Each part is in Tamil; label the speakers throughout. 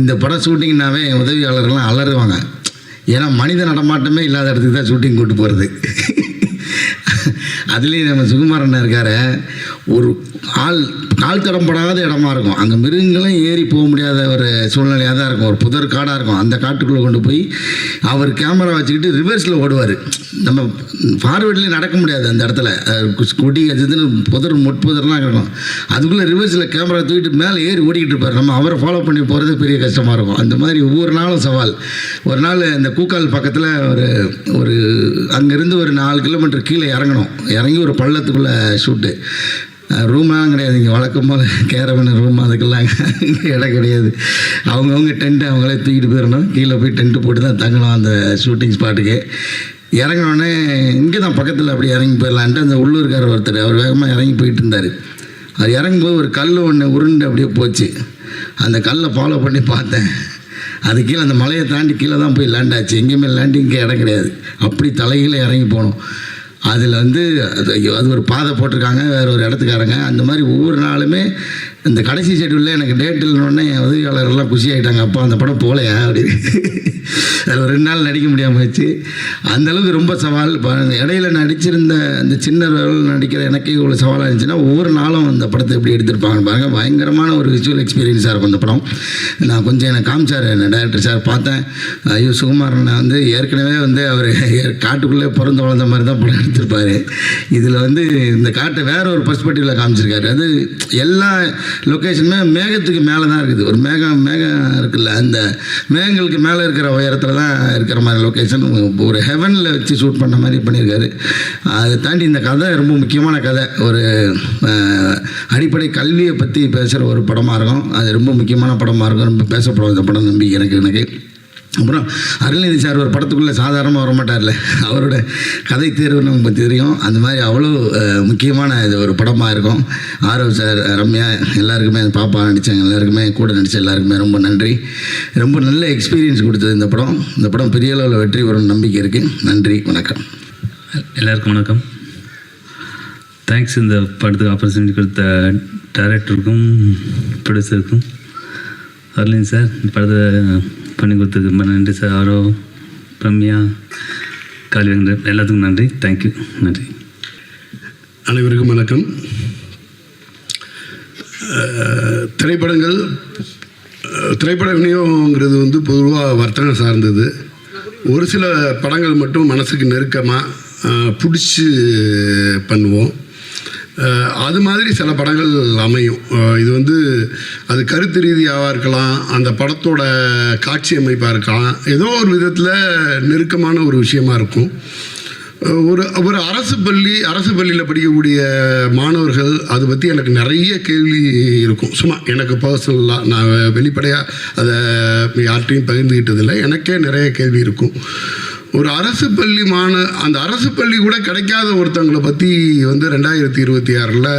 Speaker 1: இந்த படம் ஷூட்டிங்னாவே என் உதவியாளர்கள்லாம் அலறுவாங்க. ஏன்னா மனித நடமாட்டமே இல்லாத இடத்துக்கு தான் ஷூட்டிங் கூட்டு போகிறது. அதுலேயும் நம்ம சுகுமாரன் இருக்கார், ஒரு கால் தடம்படாத இடமா இருக்கும். அங்கே மிருகங்களும் ஏறி போக முடியாத ஒரு சூழ்நிலையாக தான் இருக்கும். ஒரு புதர் காடாக இருக்கும். அந்த காட்டுக்குள்ளே கொண்டு போய் அவர் கேமரா வச்சுக்கிட்டு ரிவர்ஸில் ஓடுவார். நம்ம ஃபார்வேர்ட்லேயும் நடக்க முடியாது அந்த இடத்துல. கொடி கஜதுன்னு புதர்லாம் இருக்கும். அதுக்குள்ளே ரிவர்ஸில் கேமரா தூக்கிட்டு மேலே ஏறி ஓடிக்கிட்டு இருப்பார். நம்ம அவரை ஃபாலோ பண்ணி போகிறது பெரிய கஷ்டமாக இருக்கும். அந்த மாதிரி ஒவ்வொரு நாளும் சவால். ஒரு நாள் இந்த கூக்கால் பக்கத்தில் ஒரு அங்கேருந்து ஒரு 4 கிலோமீட்டர் கீழே இறங்கி ஒரு பள்ளத்துக்குள்ளே ஷூட்டு. ரூம்லாம் கிடையாது. இங்கே வழக்கம் போல் கேரவன் ரூம் அதுக்கெல்லாம் இடம் கிடையாது. அவங்கவுங்க டென்ட்டு அவங்களே தூக்கிட்டு போயிடணும். கீழே போய் டென்ட்டு போட்டு தான் தங்கணும் அந்த ஷூட்டிங் ஸ்பாட்டுக்கு. இறங்கினோடனே இங்கே தான் பக்கத்தில் அப்படி இறங்கி போயிடலான்ட்டு அந்த உள்ளூர்காரர் ஒருத்தர் அவர் வேகமாக இறங்கி போயிட்டு இருந்தார். அவர் இறங்கும்போது ஒரு கல் ஒன்று உருண்டு அப்படியே போச்சு. அந்த கல்லை ஃபாலோ பண்ணி பார்த்தேன். அது கீழே அந்த மலையை தாண்டி கீழே தான் போய் லேண்ட் ஆச்சு. எங்கேயுமே லேண்டிங்கே இடம் கிடையாது. அப்படி தலைகீழே இறங்கி போனோம். அதில் அது ஒரு பாதை போட்டிருக்காங்க, வேறு ஒரு இடத்துக்காரங்க. அந்த மாதிரி ஒவ்வொரு நாளுமே இந்த கடைசி ஷெட்யூலில் எனக்கு டேட் இல்லைன்னொடனே என் உதவியாளர்கள்லாம் குஷி ஆகிட்டாங்க. அப்போ அந்த படம் போகலையா அப்படின்னு. அதில் ஒரு 2 நாள் நடிக்க முடியாமல் போச்சு. அந்தளவுக்கு ரொம்ப சவால். இடையில நடிச்சிருந்த அந்த சின்ன நடிக்கிற எனக்கே இவ்வளோ சவாலாக இருந்துச்சுன்னா ஒவ்வொரு நாளும் அந்த படத்தை எப்படி எடுத்திருப்பாங்கன்னு பாருங்கள். பயங்கரமான ஒரு விஷுவல் எக்ஸ்பீரியன்ஸாக இருக்கும் அந்த படம். நான் கொஞ்சம் எனக்கு காமிச்சார் டைரக்டர் சார். பார்த்தேன், ஐயோ சுகுமாரன் ஏற்கனவே அவர் காட்டுக்குள்ளே பிறந்து வளர்ந்த மாதிரி தான் படம் எடுத்திருப்பார். இதில் இந்த காட்டை வேற ஒரு பர்ஸ்பெக்டிவில் காமிச்சிருக்காரு. அது எல்லா லொக்கேஷனுமே மேகத்துக்கு மேலே தான் இருக்குது. ஒரு மேகம் இருக்குல்ல, அந்த மேகங்களுக்கு மேலே இருக்கிற உயரத்தில் தான் இருக்கிற மாதிரி லொக்கேஷன். ஒரு ஹெவனில் வச்சு ஷூட் பண்ண மாதிரி பண்ணியிருக்காரு. அதை தாண்டி இந்த கதை ரொம்ப முக்கியமான கதை. ஒரு அடிப்படை கல்வியை பற்றி பேசுகிற ஒரு படமாக இருக்கும். அது ரொம்ப முக்கியமான படமாக இருக்கும். ரொம்ப பேசப்படும் இந்த படம் நம்பி எனக்கு. அப்புறம் அருள்நிதி சார் ஒரு படத்துக்குள்ளே சாதாரணமாக வரமாட்டார்ல, அவரோட கதை தேர்வு நமக்கு தெரியும். அந்த மாதிரி அவ்வளோ முக்கியமான இது ஒரு படமாக இருக்கும். ஆரவ் சார், ரம்யா, எல்லாருக்குமே பாப்பா நடித்தாங்க, எல்லாருக்குமே கூட நடித்த எல்லாருக்குமே ரொம்ப நன்றி. ரொம்ப நல்ல எக்ஸ்பீரியன்ஸ் கொடுத்தது இந்த படம். இந்த படம் பெரிய அளவில் வெற்றி வரும் நம்பிக்கை இருக்குது. நன்றி, வணக்கம்.
Speaker 2: எல்லாருக்கும் வணக்கம். தேங்க்ஸ் இந்த படத்துக்கு ஆப்பர்ச்சுனிட்டி கொடுத்த டைரக்டருக்கும் ப்ரொடியூசருக்கும். அருள்நிதி சார் இந்த படத்தை பண்ணி கொடுத்ததுக்கு ரொம்ப நன்றி சார். ஆரோ, ரம்யா, காளிவேங்கர் எல்லாத்துக்கும் நன்றி. தேங்க்யூ. நன்றி.
Speaker 3: அனைவருக்கும் வணக்கம். திரைப்பட விநியோகங்கிறது பொதுவாக வர்த்தனை சார்ந்தது. ஒரு சில படங்கள் மட்டும் மனசுக்கு நெருக்கமாக பிடிச்சி பண்ணுவோம். அது மாதிரி சில படங்கள் அமையும். இது அது கருத்து ரீதியாக இருக்கலாம், அந்த படத்தோட காட்சி அமைப்பாக இருக்கலாம், ஏதோ ஒரு விதத்தில் நெருக்கமான ஒரு விஷயமா இருக்கும். ஒரு அரசு பள்ளியில் படிக்கக்கூடிய மாணவர்கள் அதை பற்றி எனக்கு நிறைய கேள்வி இருக்கும். சும்மா எனக்கு பர்சனலாக நான் வெளிப்படையாக அதை யார்கிட்டையும் பகிர்ந்துக்கிட்டதில்லை. எனக்கே நிறைய கேள்வி இருக்கும். ஒரு அரசு பள்ளி அந்த அரசு பள்ளி கூட கிடைக்காத ஒருத்தவங்களை பற்றி 2026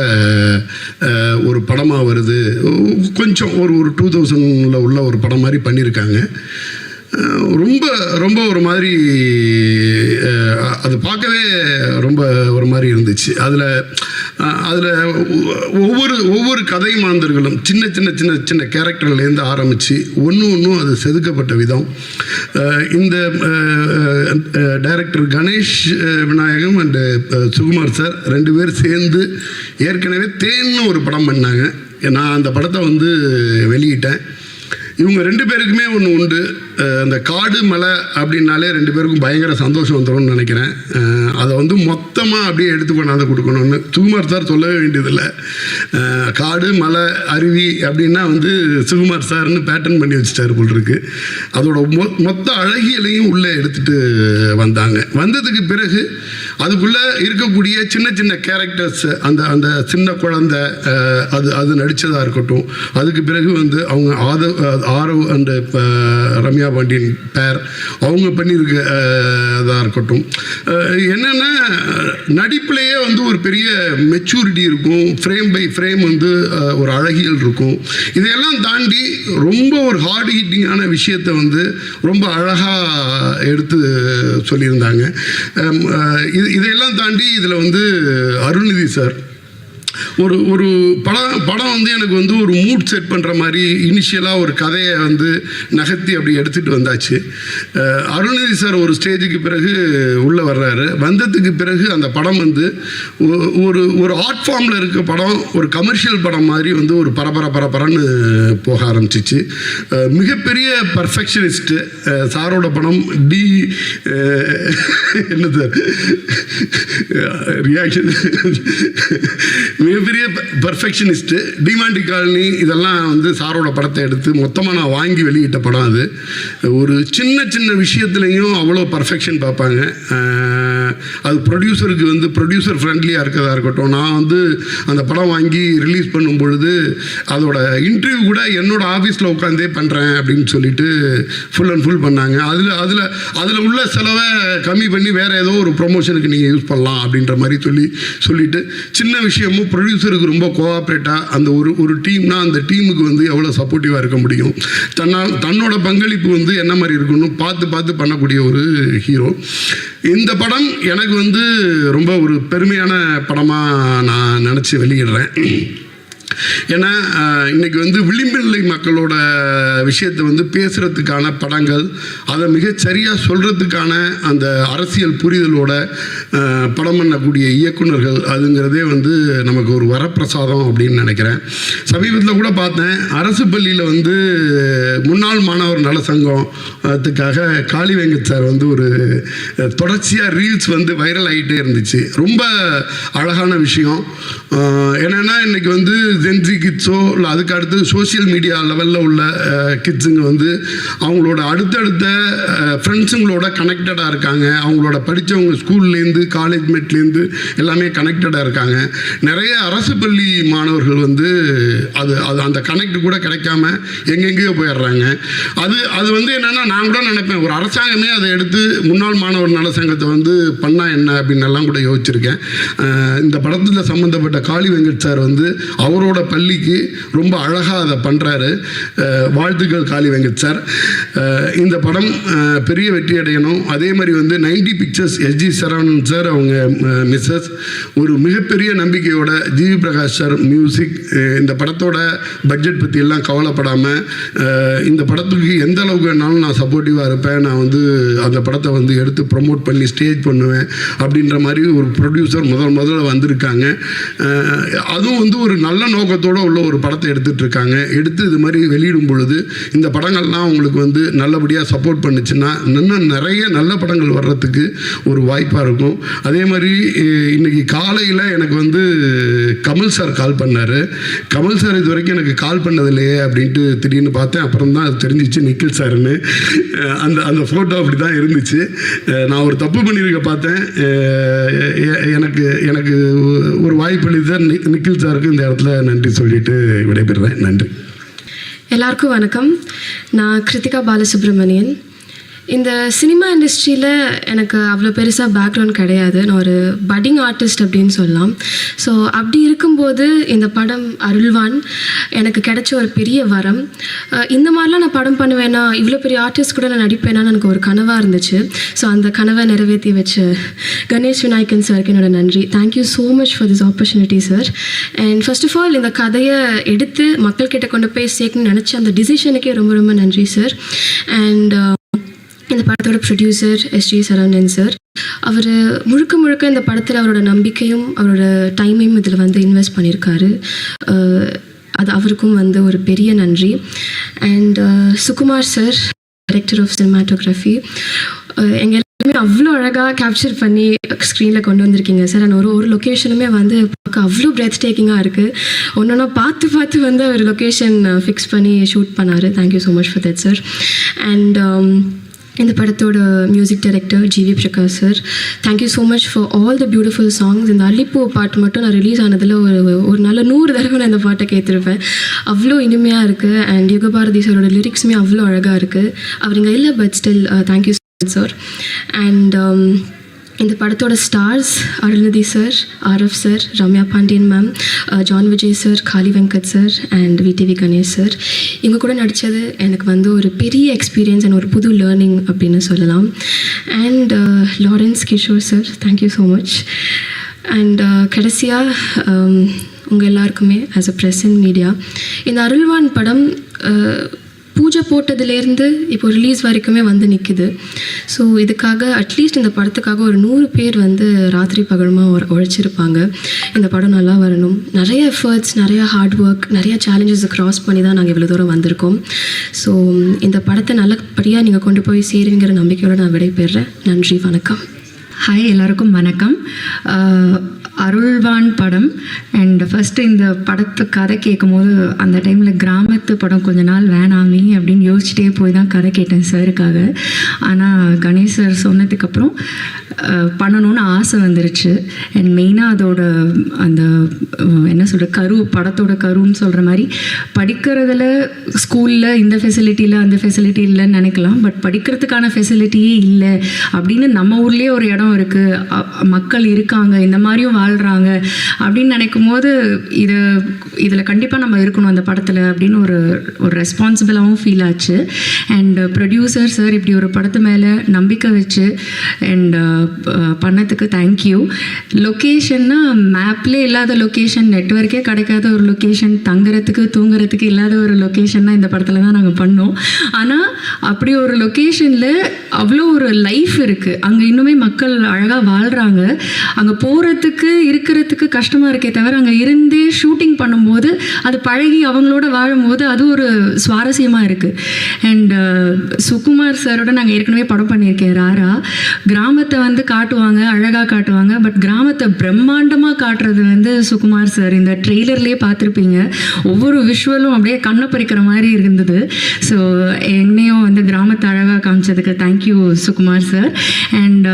Speaker 3: ஒரு படமாக வருது. கொஞ்சம் ஒரு 2000 உள்ள ஒரு படம் மாதிரி பண்ணியிருக்காங்க. ரொம்ப ரொம்ப ஒரு மாதிரி அது பார்க்கவே ரொம்ப ஒரு மாதிரி இருந்துச்சு. அதில் ஒவ்வொரு கதை மாந்தர்களும் சின்ன கேரக்டர்லேருந்து ஆரம்பித்து ஒன்றும் அது செதுக்கப்பட்ட விதம். இந்த director Ganesh Vinayagam and Sukumar sir 2 பேர் சேர்ந்து ஏற்கனவே தேன்னு ஒரு படம் பண்ணாங்க. நான் அந்த படத்தை வெளியிட்டேன். இவங்க 2 பேருக்குமே ஒன்று உண்டு. அந்த காடு மலை அப்படின்னாலே 2 பேருக்கும் பயங்கர சந்தோஷம் வந்துடும்னு நினைக்கிறேன். அதை மொத்தமாக அப்படியே எடுத்து கொண்டாந்து கொடுக்கணும்னு சுகுமார் சார் சொல்லவே வேண்டியதில்லை. காடு மலை அருவி அப்படின்னா சுகுமார் சார்னு பேட்டர்ன் பண்ணி வச்சுட்டாரு போல் இருக்கு. அதோட மொத்த அழகியலையும் உள்ளே எடுத்துகிட்டு வந்ததுக்கு பிறகு அதுக்குள்ளே இருக்கக்கூடிய சின்ன கேரக்டர்ஸ், அந்த சின்ன குழந்தை அது நடித்ததாக இருக்கட்டும், அதுக்கு பிறகு அவங்க ஆரவ் அண்ட் ரம்யா பாண்டியன் பேர் அவங்க பண்ணியிருக்கதாக இருக்கட்டும், என்னென்னா நடிப்புலேயே ஒரு பெரிய மெச்சூரிட்டி இருக்கும். ஃப்ரேம் பை ஃப்ரேம் ஒரு அழகியல் இருக்கும். இதையெல்லாம் தாண்டி ரொம்ப ஒரு ஹார்ட் ஹிட்டிங்கான விஷயத்தை ரொம்ப அழகாக எடுத்து சொல்லியிருந்தாங்க. இதையெல்லாம் தாண்டி இதில் அருள்நிதி சார் ஒரு ஒரு படம் வந்து எனக்கு வந்து ஒரு மூட் செட் பண்ணுற மாதிரி இனிஷியலாக ஒரு கதையை வந்து நகர்த்தி அப்படி எடுத்துகிட்டு வந்தாச்சு. அருள்நிதி சார் ஒரு ஸ்டேஜுக்கு பிறகு உள்ளே வர்றாரு. வந்ததுக்கு பிறகு அந்த படம் வந்து ஒரு ஒரு ஆர்ட் ஃபார்மில் இருக்க படம் ஒரு கமர்ஷியல் படம் மாதிரி வந்து ஒரு பரபரன்னு போக ஆரம்பிச்சிச்சு. மிகப்பெரிய பர்ஃபெக்ஷனிஸ்ட்டு சாரோட படம் என்ன சார் ரியாக்ஷன் மிகப்பெரிய பர்ஃபெக்ஷனிஸ்ட்டு. டிமாண்டி காலனி இதெல்லாம் வந்து சாரோட படத்தை எடுத்து மொத்தமாக நான் வாங்கி வெளியிட்ட படம். அது ஒரு சின்ன விஷயத்துலையும் அவ்வளோ பர்ஃபெக்ஷன் பார்ப்பாங்க. அது ப்ரொடியூசருக்கு வந்து ப்ரொடியூசர் ஃப்ரெண்ட்லியாக இருக்கிறதா இருக்கட்டும். நான் வந்து அந்த படம் வாங்கி ரிலீஸ் பண்ணும் பொழுது அதோட இன்டர்வியூ கூட என்னோட ஆஃபீஸில் உட்காந்தே பண்ணுறேன் அப்படின்னு சொல்லிட்டு ஃபுல் அண்ட் ஃபுல் பண்ணாங்க. அதில் உள்ள செலவை கம்மி பண்ணி வேறு ஏதோ ஒரு ப்ரொமோஷனுக்கு நீங்கள் யூஸ் பண்ணலாம் அப்படின்ற மாதிரி சொல்லிட்டு சின்ன விஷயமும் ப்ரொடியூசருக்கு ரொம்ப கோஆப்ரேட்டாக அந்த ஒரு டீம்னா அந்த டீமுக்கு வந்து எவ்வளோ சப்போர்ட்டிவாக இருக்க முடியும், தன்னோட பங்களிப்பு வந்து என்ன மாதிரி இருக்குன்னு பார்த்து பண்ணக்கூடிய ஒரு ஹீரோ. இந்த படம் எனக்கு வந்து ரொம்ப ஒரு பெருமையான படமாக நான் நினச்சி வெளியிடுறேன். ஏன்னா இன்றைக்கி வந்து விளிம்பில்லை மக்களோட விஷயத்தை வந்து பேசுகிறதுக்கான படங்கள், அதை மிகச்சரியாக சொல்கிறதுக்கான அந்த அரசியல் புரிதலோட படம் பண்ணக்கூடிய இயக்குநர்கள் அதுங்கிறதே வந்து நமக்கு ஒரு வரப்பிரசாதம் அப்படின்னு நினைக்கிறேன். சமீபத்தில் கூட பார்த்தேன், அரசு பள்ளியில் வந்து முன்னாள் மாணவர் நல சங்கத்துக்காக காளி வெங்கட் சார் வந்து ஒரு தொடர்ச்சியாக ரீல்ஸ் வந்து வைரல் ஆகிட்டே இருந்துச்சு. ரொம்ப அழகான விஷயம். என்னென்னா இன்றைக்கி வந்து ஜென்சி கிட்ஸோ இல்லை அதுக்கு அடுத்து சோசியல் மீடியா லெவலில் உள்ள கிட்ஸுங்க வந்து அவங்களோட அடுத்தடுத்த ஃப்ரெண்ட்ஸுங்களோட கனெக்டடாக இருக்காங்க. அவங்களோட படித்தவங்க ஸ்கூல்லேருந்து காலேஜ்மேட்லேருந்து எல்லாமே கனெக்டடாக இருக்காங்க. நிறைய அரசு பள்ளி மாணவர்கள் வந்து அந்த கனெக்ட் கூட கிடைக்காம எங்கெங்கேயோ போயிடுறாங்க. அது வந்து என்னென்னா நான் கூட நினைப்பேன், ஒரு அரசாங்கமே அதை எடுத்து முன்னாள் மாணவர் நல சங்கத்தை வந்து பண்ணால் என்ன அப்படின்னு எல்லாம் கூட யோசிச்சிருக்கேன். இந்த படத்தில் சம்மந்தப்பட்ட காளி வெங்கட் சார் வந்து அவரோட பள்ளிக்கு ரொம்ப அழகாக அதை பண்ணுறாரு. வாழ்த்துக்கள் காளி வெங்கட் சார். இந்த படம் பெரிய வெற்றி அடையணும். அதே மாதிரி வந்து 90 பிக்சர்ஸ் எஸ்ஜி சரவணன் சார் அவங்க மிஸ்ஸஸ் ஒரு மிகப்பெரிய நம்பிக்கையோட ஜிவி பிரகாஷ் சார் மியூசிக். இந்த படத்தோட பட்ஜெட் பற்றி எல்லாம் கவலைப்படாமல் இந்த படத்துக்கு எந்த அளவுக்கு வேணாலும் நான் சப்போர்ட்டிவாக இருப்பேன், நான் வந்து அந்த படத்தை வந்து எடுத்து ப்ரொமோட் பண்ணி ஸ்டேஜ் பண்ணுவேன் அப்படின்ற மாதிரி ஒரு ப்ரொடியூசர் முதல்ல வந்திருக்காங்க. அதுவும் வந்து ஒரு நல்ல நோக்கத்தோடு உள்ள ஒரு படத்தை எடுத்து இது மாதிரி வெளியிடும் பொழுது இந்த படங்கள்லாம் அவங்களுக்கு வந்து நல்லபடியாக சப்போர்ட் பண்ணுச்சுன்னா இன்னும் நிறைய நல்ல படங்கள் வர்றதுக்கு ஒரு வாய்ப்பாக இருக்கும். அதே மாதிரி இன்றைக்கி காலையில் எனக்கு வந்து கமல் சார் கால் பண்ணார். கமல் சார் இது வரைக்கும் எனக்கு கால் பண்ணதில்லையே அப்படின்ட்டு திடீர்னு பார்த்தேன். அப்புறம் தான் அது தெரிஞ்சிச்சு நிக்கில் சார்னு. அந்த ஃபோட்டோ அப்படி தான் இருந்துச்சு. நான் ஒரு தப்பு பண்ணியிருக்க பார்த்தேன். எனக்கு ஒரு வாய்ப்பு அளித்த நிக்கில் சாருக்கு இந்த இடத்துல நன்றி சொல்லிட்டு விடைபெறுறேன். நன்றி.
Speaker 4: எல்லாருக்கும் வணக்கம். நான் கிருத்திகா பாலசுப்ரமணியன். இந்த சினிமா இண்டஸ்ட்ரியில் எனக்கு அவ்வளோ பெருசாக பேக்ரவுண்ட் கிடையாது. நான் ஒரு பட்டிங் ஆர்டிஸ்ட் அப்படின்னு சொல்லலாம். ஸோ அப்படி இருக்கும்போது இந்த படம் அருள்வான் எனக்கு கிடைச்ச ஒரு பெரிய வரம். இந்த மாதிரிலாம் நான் படம் பண்ணுவேன்னா, இவ்வளோ பெரிய ஆர்டிஸ்ட் கூட நான் நடிப்பேனான்னு எனக்கு ஒரு கனவாக இருந்துச்சு. ஸோ அந்த கனவை நிறைவேற்றி வச்ச கணேஷ் விநாயகன் சாருக்கு என்னோட நன்றி. Thank you so much for this opportunity sir. And first of all இந்த கதையை எடுத்து மக்கள்கிட்ட கொண்டு போய் சேர்க்கணும்னு நினச்ச அந்த டிசிஷனுக்கே ரொம்ப ரொம்ப நன்றி சார். அண்ட் இந்த படத்தோட ப்ரொடியூசர் எஸ்ஜி சரவணன் சார், அவர் முழுக்க இந்த படத்தில் அவரோட நம்பிக்கையும் அவரோட டைமையும் இதில் வந்து இன்வெஸ்ட் பண்ணியிருக்காரு. அது அவருக்கும் வந்து ஒரு பெரிய நன்றி. And Sukumar sir, director of cinematography, எங்கள் எல்லாருமே அவ்வளோ அழகாக கேப்சர் பண்ணி ஸ்க்ரீனில் கொண்டு வந்திருக்கீங்க சார். அண்ட் ஒரு லொக்கேஷனுமே வந்து பார்க்க அவ்வளோ பிரெத் டேக்கிங்காக இருக்குது. ஒன்றா பார்த்து வந்து அவர் லொக்கேஷன் ஃபிக்ஸ் பண்ணி ஷூட் பண்ணார். Thank you so much for that sir. And இந்த படத்தோட music director GV Prakash sir, thank you so much for all the beautiful songs. இந்த அல்லிப்பூ பாட்டு மட்டும் நான் ரிலீஸ் ஆனதில் ஒரு நல்ல 100 தடவை நான் இந்த பாட்டை கேட்டிருப்பேன். அவ்வளோ இனிமையாக இருக்குது. அண்ட் யுகபாரதி சாரோட லிரிக்ஸுமே அவ்வளோ அழகாக இருக்குது. அவர் இங்கே இல்லை, but still thank you so much sir. And இந்த படத்தோட stars Arulnithi sir, RF sir, Ramya Pandian ma'am, John Vijay sir, Kaali Venkat sir and VTV Ganesh sir. இவங்க கூட நடித்தது எனக்கு வந்து ஒரு பெரிய எக்ஸ்பீரியன்ஸ் அண்ட் ஒரு புது லேர்னிங் அப்படின்னு சொல்லலாம். And Lawrence Kishore sir, thank you so much. And கடைசியாக உங்கள் எல்லாருக்குமே as a press and media. இந்த அருள்வான் படம் பூஜை போட்டதுலேருந்து இப்போ ரிலீஸ் வரைக்குமே வந்து நிற்குது. ஸோ இதுக்காக அட்லீஸ்ட் இந்த படத்துக்காக ஒரு 100 பேர் வந்து ராத்திரி பகலுமாக உழைச்சிருப்பாங்க. இந்த படம் நல்லா வரணும். நிறைய எஃபர்ட்ஸ், நிறைய ஹார்ட் ஒர்க், நிறைய சேலஞ்சஸை க்ராஸ் பண்ணி தான் நாங்கள் இவ்வளோ தூரம் வந்திருக்கோம். ஸோ இந்த படத்தை நல்லபடியாக நீங்கள் கொண்டு போய் சேருங்கிற நம்பிக்கையோடு நான் விடைபெறுறேன். நன்றி, வணக்கம்.
Speaker 5: ஹாய், எல்லாருக்கும் வணக்கம். அருள்வான் படம் அண்ட் ஃபஸ்ட்டு இந்த படத்து கதை கேட்கும்போது அந்த டைமில் கிராமத்து படம் கொஞ்ச நாள் வேணாமே அப்படின்னு யோசிச்சுட்டே போய் தான் கதை கேட்டேன் சாருக்காக. ஆனால் கணேஷ் சார் சொன்னதுக்கப்புறம் பண்ணணும்னு ஆசை வந்துருச்சு. அண்ட் மெயினாக அதோட அந்த என்ன சொல்கிற படத்தோட கருன்னு சொல்கிற மாதிரி படிக்கிறதுல ஸ்கூலில் இந்த ஃபெசிலிட்டியில் அந்த ஃபெசிலிட்டி இல்லைன்னு நினைக்கலாம். பட் படிக்கிறதுக்கான ஃபெசிலிட்டியே இல்லை அப்படின்னு நம்ம ஊர்லேயே ஒரு இடம் இருக்குது, மக்கள் இருக்காங்க, இந்த மாதிரியும் வாழ்கிறாங்க அப்படின்னு நினைக்கும் போது இதில் கண்டிப்பாக நம்ம இருக்கணும் அந்த படத்தில் அப்படின்னு ஒரு ரெஸ்பான்சிபிளாகவும் ஃபீல் ஆச்சு. அண்ட் ப்ரொடியூசர் சார் இப்படி ஒரு படத்து மேலே நம்பிக்கை வச்சு அண்ட் பண்ணதுக்கு தேங்க்யூ. லொக்கேஷன்னா மேப்லேயே இல்லாத லொக்கேஷன், நெட்வொர்க்கே கிடைக்காத ஒரு லொக்கேஷன், தங்குறதுக்கு தூங்குறதுக்கு இல்லாத ஒரு லொக்கேஷன்னா இந்த படத்தில் தான் நாங்கள் பண்ணோம். ஆனால் அப்படி ஒரு லொக்கேஷனில் அவ்வளோ ஒரு லைஃப் இருக்குது. அங்கே இன்னுமே மக்கள் அழகாக வாழ்கிறாங்க. அங்கே போகிறதுக்கு இருக்கிறதுக்கு கஷ்டமாக இருக்கே தவிர அங்கே இருந்தே ஷூட்டிங் பண்ணும்போது அது பழகி அவங்களோட வாழும்போது அது ஒரு சுவாரஸ்யமாக இருக்குது. அண்ட் சுகுமார் சாரோட நாங்கள் ஏற்கனவே படம் பண்ணியிருக்கேன் ராரா. கிராமத்தை வந்து காட்டுவாங்க, அழகாக காட்டுவாங்க. பட் கிராமத்தை பிரம்மாண்டமாக காட்டுறது வந்து சுகுமார் சார். இந்த ட்ரெய்லர்லேயே பார்த்துருப்பீங்க, ஒவ்வொரு விஷுவலும் அப்படியே கண்ணை பறிக்கிற மாதிரி இருந்தது. ஸோ என்னையும் வந்து கிராமத்தை அழகாக காமிச்சதுக்கு thank you Sukumar sir. And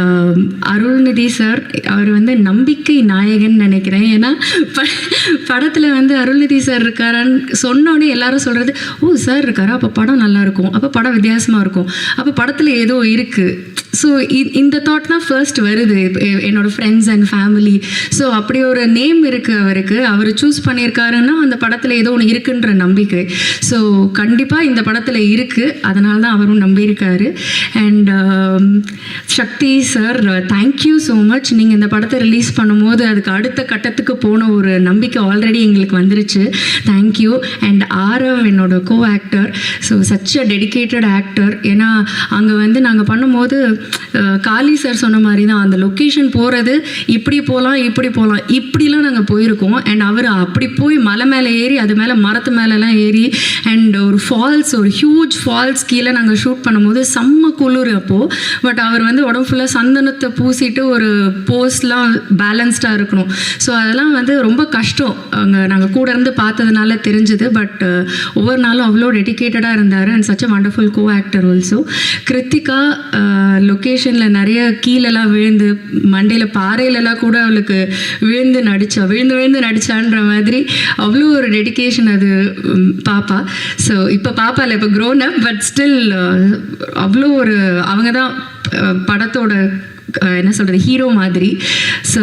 Speaker 5: Arulnithi sir, அவர் வந்து நம்பிக்கை நாயகன் நினைக்கிறேன். ஏன்னா படத்தில் வந்து அருள்நிதி சார் இருக்காரான்னு சொன்னோடனே எல்லாரும் சொல்கிறது, ஓ சார் இருக்காரா, அப்போ படம் நல்லாயிருக்கும், அப்போ படம் வித்தியாசமாக இருக்கும், அப்போ படத்தில் ஏதோ இருக்குது. ஸோ இந்த தாட் தான் ஃபர்ஸ்ட் வருது என்னோடய ஃப்ரெண்ட்ஸ் அண்ட் ஃபேமிலி. ஸோ அப்படி ஒரு நேம் இருக்குது அவருக்கு, அவர் சூஸ் பண்ணியிருக்காருன்னா அந்த படத்தில் ஏதோ ஒன்று இருக்குன்ற நம்பிக்கை. ஸோ கண்டிப்பாக இந்த படத்தில் இருக்குது, அதனால தான் அவரும் நம்பியிருக்காரு. And Sakthi sir, thank you so much. நீங்கள் இந்த படத்தை ரிலீஸ் பண்ணும்போது அதுக்கு அடுத்த கட்டத்துக்கு போன ஒரு நம்பிக்கை ஆல்ரெடி எங்களுக்கு வந்துருச்சு. தேங்க்யூ. அண்ட் ஆரவ் என்னோட கோ actor, so such a dedicated actor. ஏன்னா அங்கே வந்து நாங்கள் பண்ணும்போது காளி சார் சொன்ன மாதிரி தான் அந்த லொக்கேஷன் போகிறது இப்படி போகலாம் இப்படிலாம் நாங்கள் போயிருக்கோம். அண்ட் அவர் அப்படி போய் மலை மேலே ஏறி அது மேலே மரத்து மேலெலாம் ஏறி அண்ட் ஒரு ஃபால்ஸ், ஒரு ஹியூஜ் ஃபால்ஸ் கீழே நாங்கள் ஷூட் பண்ணும்போது செம்ம குளிர் அப்போது. பட் அவர் வந்து உடம்பு ஃபுல்லாக சந்தனத்தை பூசிட்டு ஒரு போஸ்ட்லாம் பேலன்ஸ்டாக இருக்கணும். ஸோ அதெல்லாம் வந்து ரொம்ப கஷ்டம். அங்கே நாங்கள் கூட இருந்து பார்த்ததுனால தெரிஞ்சுது. பட் ஒவ்வொரு நாளும் அவ்வளோ டெடிக்கேட்டடாக இருந்தார். And such a wonderful co actor also. Krithika லொக்கேஷனில் நிறைய கீழெல்லாம் விழுந்து மண்டையில் பாறையிலலாம் கூட அவளுக்கு விழுந்து நடிச்சான்ற மாதிரி அவ்வளோ ஒரு டெடிக்கேஷன் அது பாப்பா. ஸோ இப்போ பாப்பா இல்லை, இப்போ க்ரோன் அப், பட் ஸ்டில் அவ்வளோ ஒரு அவங்க தான் படத்தோட என்ன சொல்கிறது ஹீரோ மாதிரி. ஸோ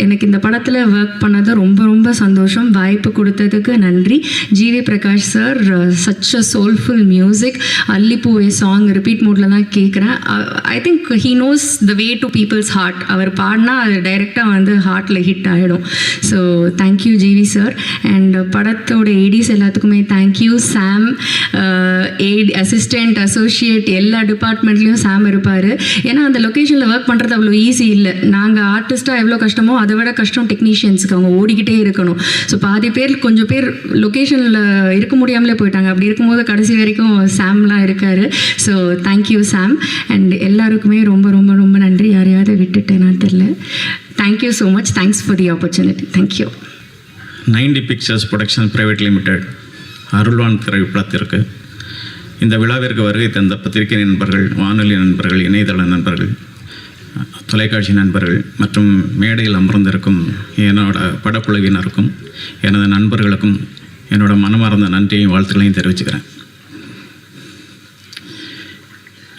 Speaker 5: எனக்கு இந்த படத்தில் ஒர்க் பண்ணது ரொம்ப ரொம்ப சந்தோஷம். வாய்ப்பு கொடுத்ததுக்கு நன்றி. G V Prakash sir, such a soulful music. Allipoove song repeat மோடில் தான் கேட்குறேன். I think he knows the way to people's heart. அவர் பாடினா அது டைரெக்டாக வந்து ஹார்ட்டில் ஹிட் ஆகிடும். So thank you G V sir. And படத்தோட ஏடிஸ் எல்லாத்துக்குமே தேங்க்யூ. சாம், அசிஸ்டண்ட், அசோசியேட் எல்லா டிபார்ட்மெண்ட்லேயும் சாம் இருப்பார். ஏன்னா அந்த லொக்கேஷனில் ஒர்க் பண்ணுறது அவ்வளோ ஈஸி இல்லை. நாங்கள் ஆர்டிஸ்ட்டாக எவ்வளோ கஷ்டமோ அதை விட கஷ்டம் டெக்னீஷியன்ஸுக்கு. அவங்க ஓடிக்கிட்டே இருக்கணும். ஸோ பாதி பேர் கொஞ்சம் பேர் லொக்கேஷனில் இருக்க முடியாமலே போயிட்டாங்க. அப்படி இருக்கும்போது கடைசி வரைக்கும் சாம்லாம் இருக்கார். So thank you Sam. அண்ட் எல்லாருக்குமே ரொம்ப ரொம்ப ரொம்ப நன்றி. யாரையாவது விட்டுட்டேன்னா தெரில. Thank you so much. Thanks for the opportunity. Thank you.
Speaker 6: 90 pictures production private limited Arulvaan திரைப்படத்திற்கு இந்த விழாவிற்கு வருகை தந்த பத்திரிகை நண்பர்கள், வானொலி நண்பர்கள், இணையதள நண்பர்கள், தொலைக்காட்சி நண்பர்கள் மற்றும் மேடையில் அமர்ந்திருக்கும் என்னோட படக்குழுவினருக்கும் எனது நண்பர்களுக்கும் என்னோட மனமார்ந்த நன்றியையும் வாழ்த்துக்களையும் தெரிவிச்சுக்கிறேன்.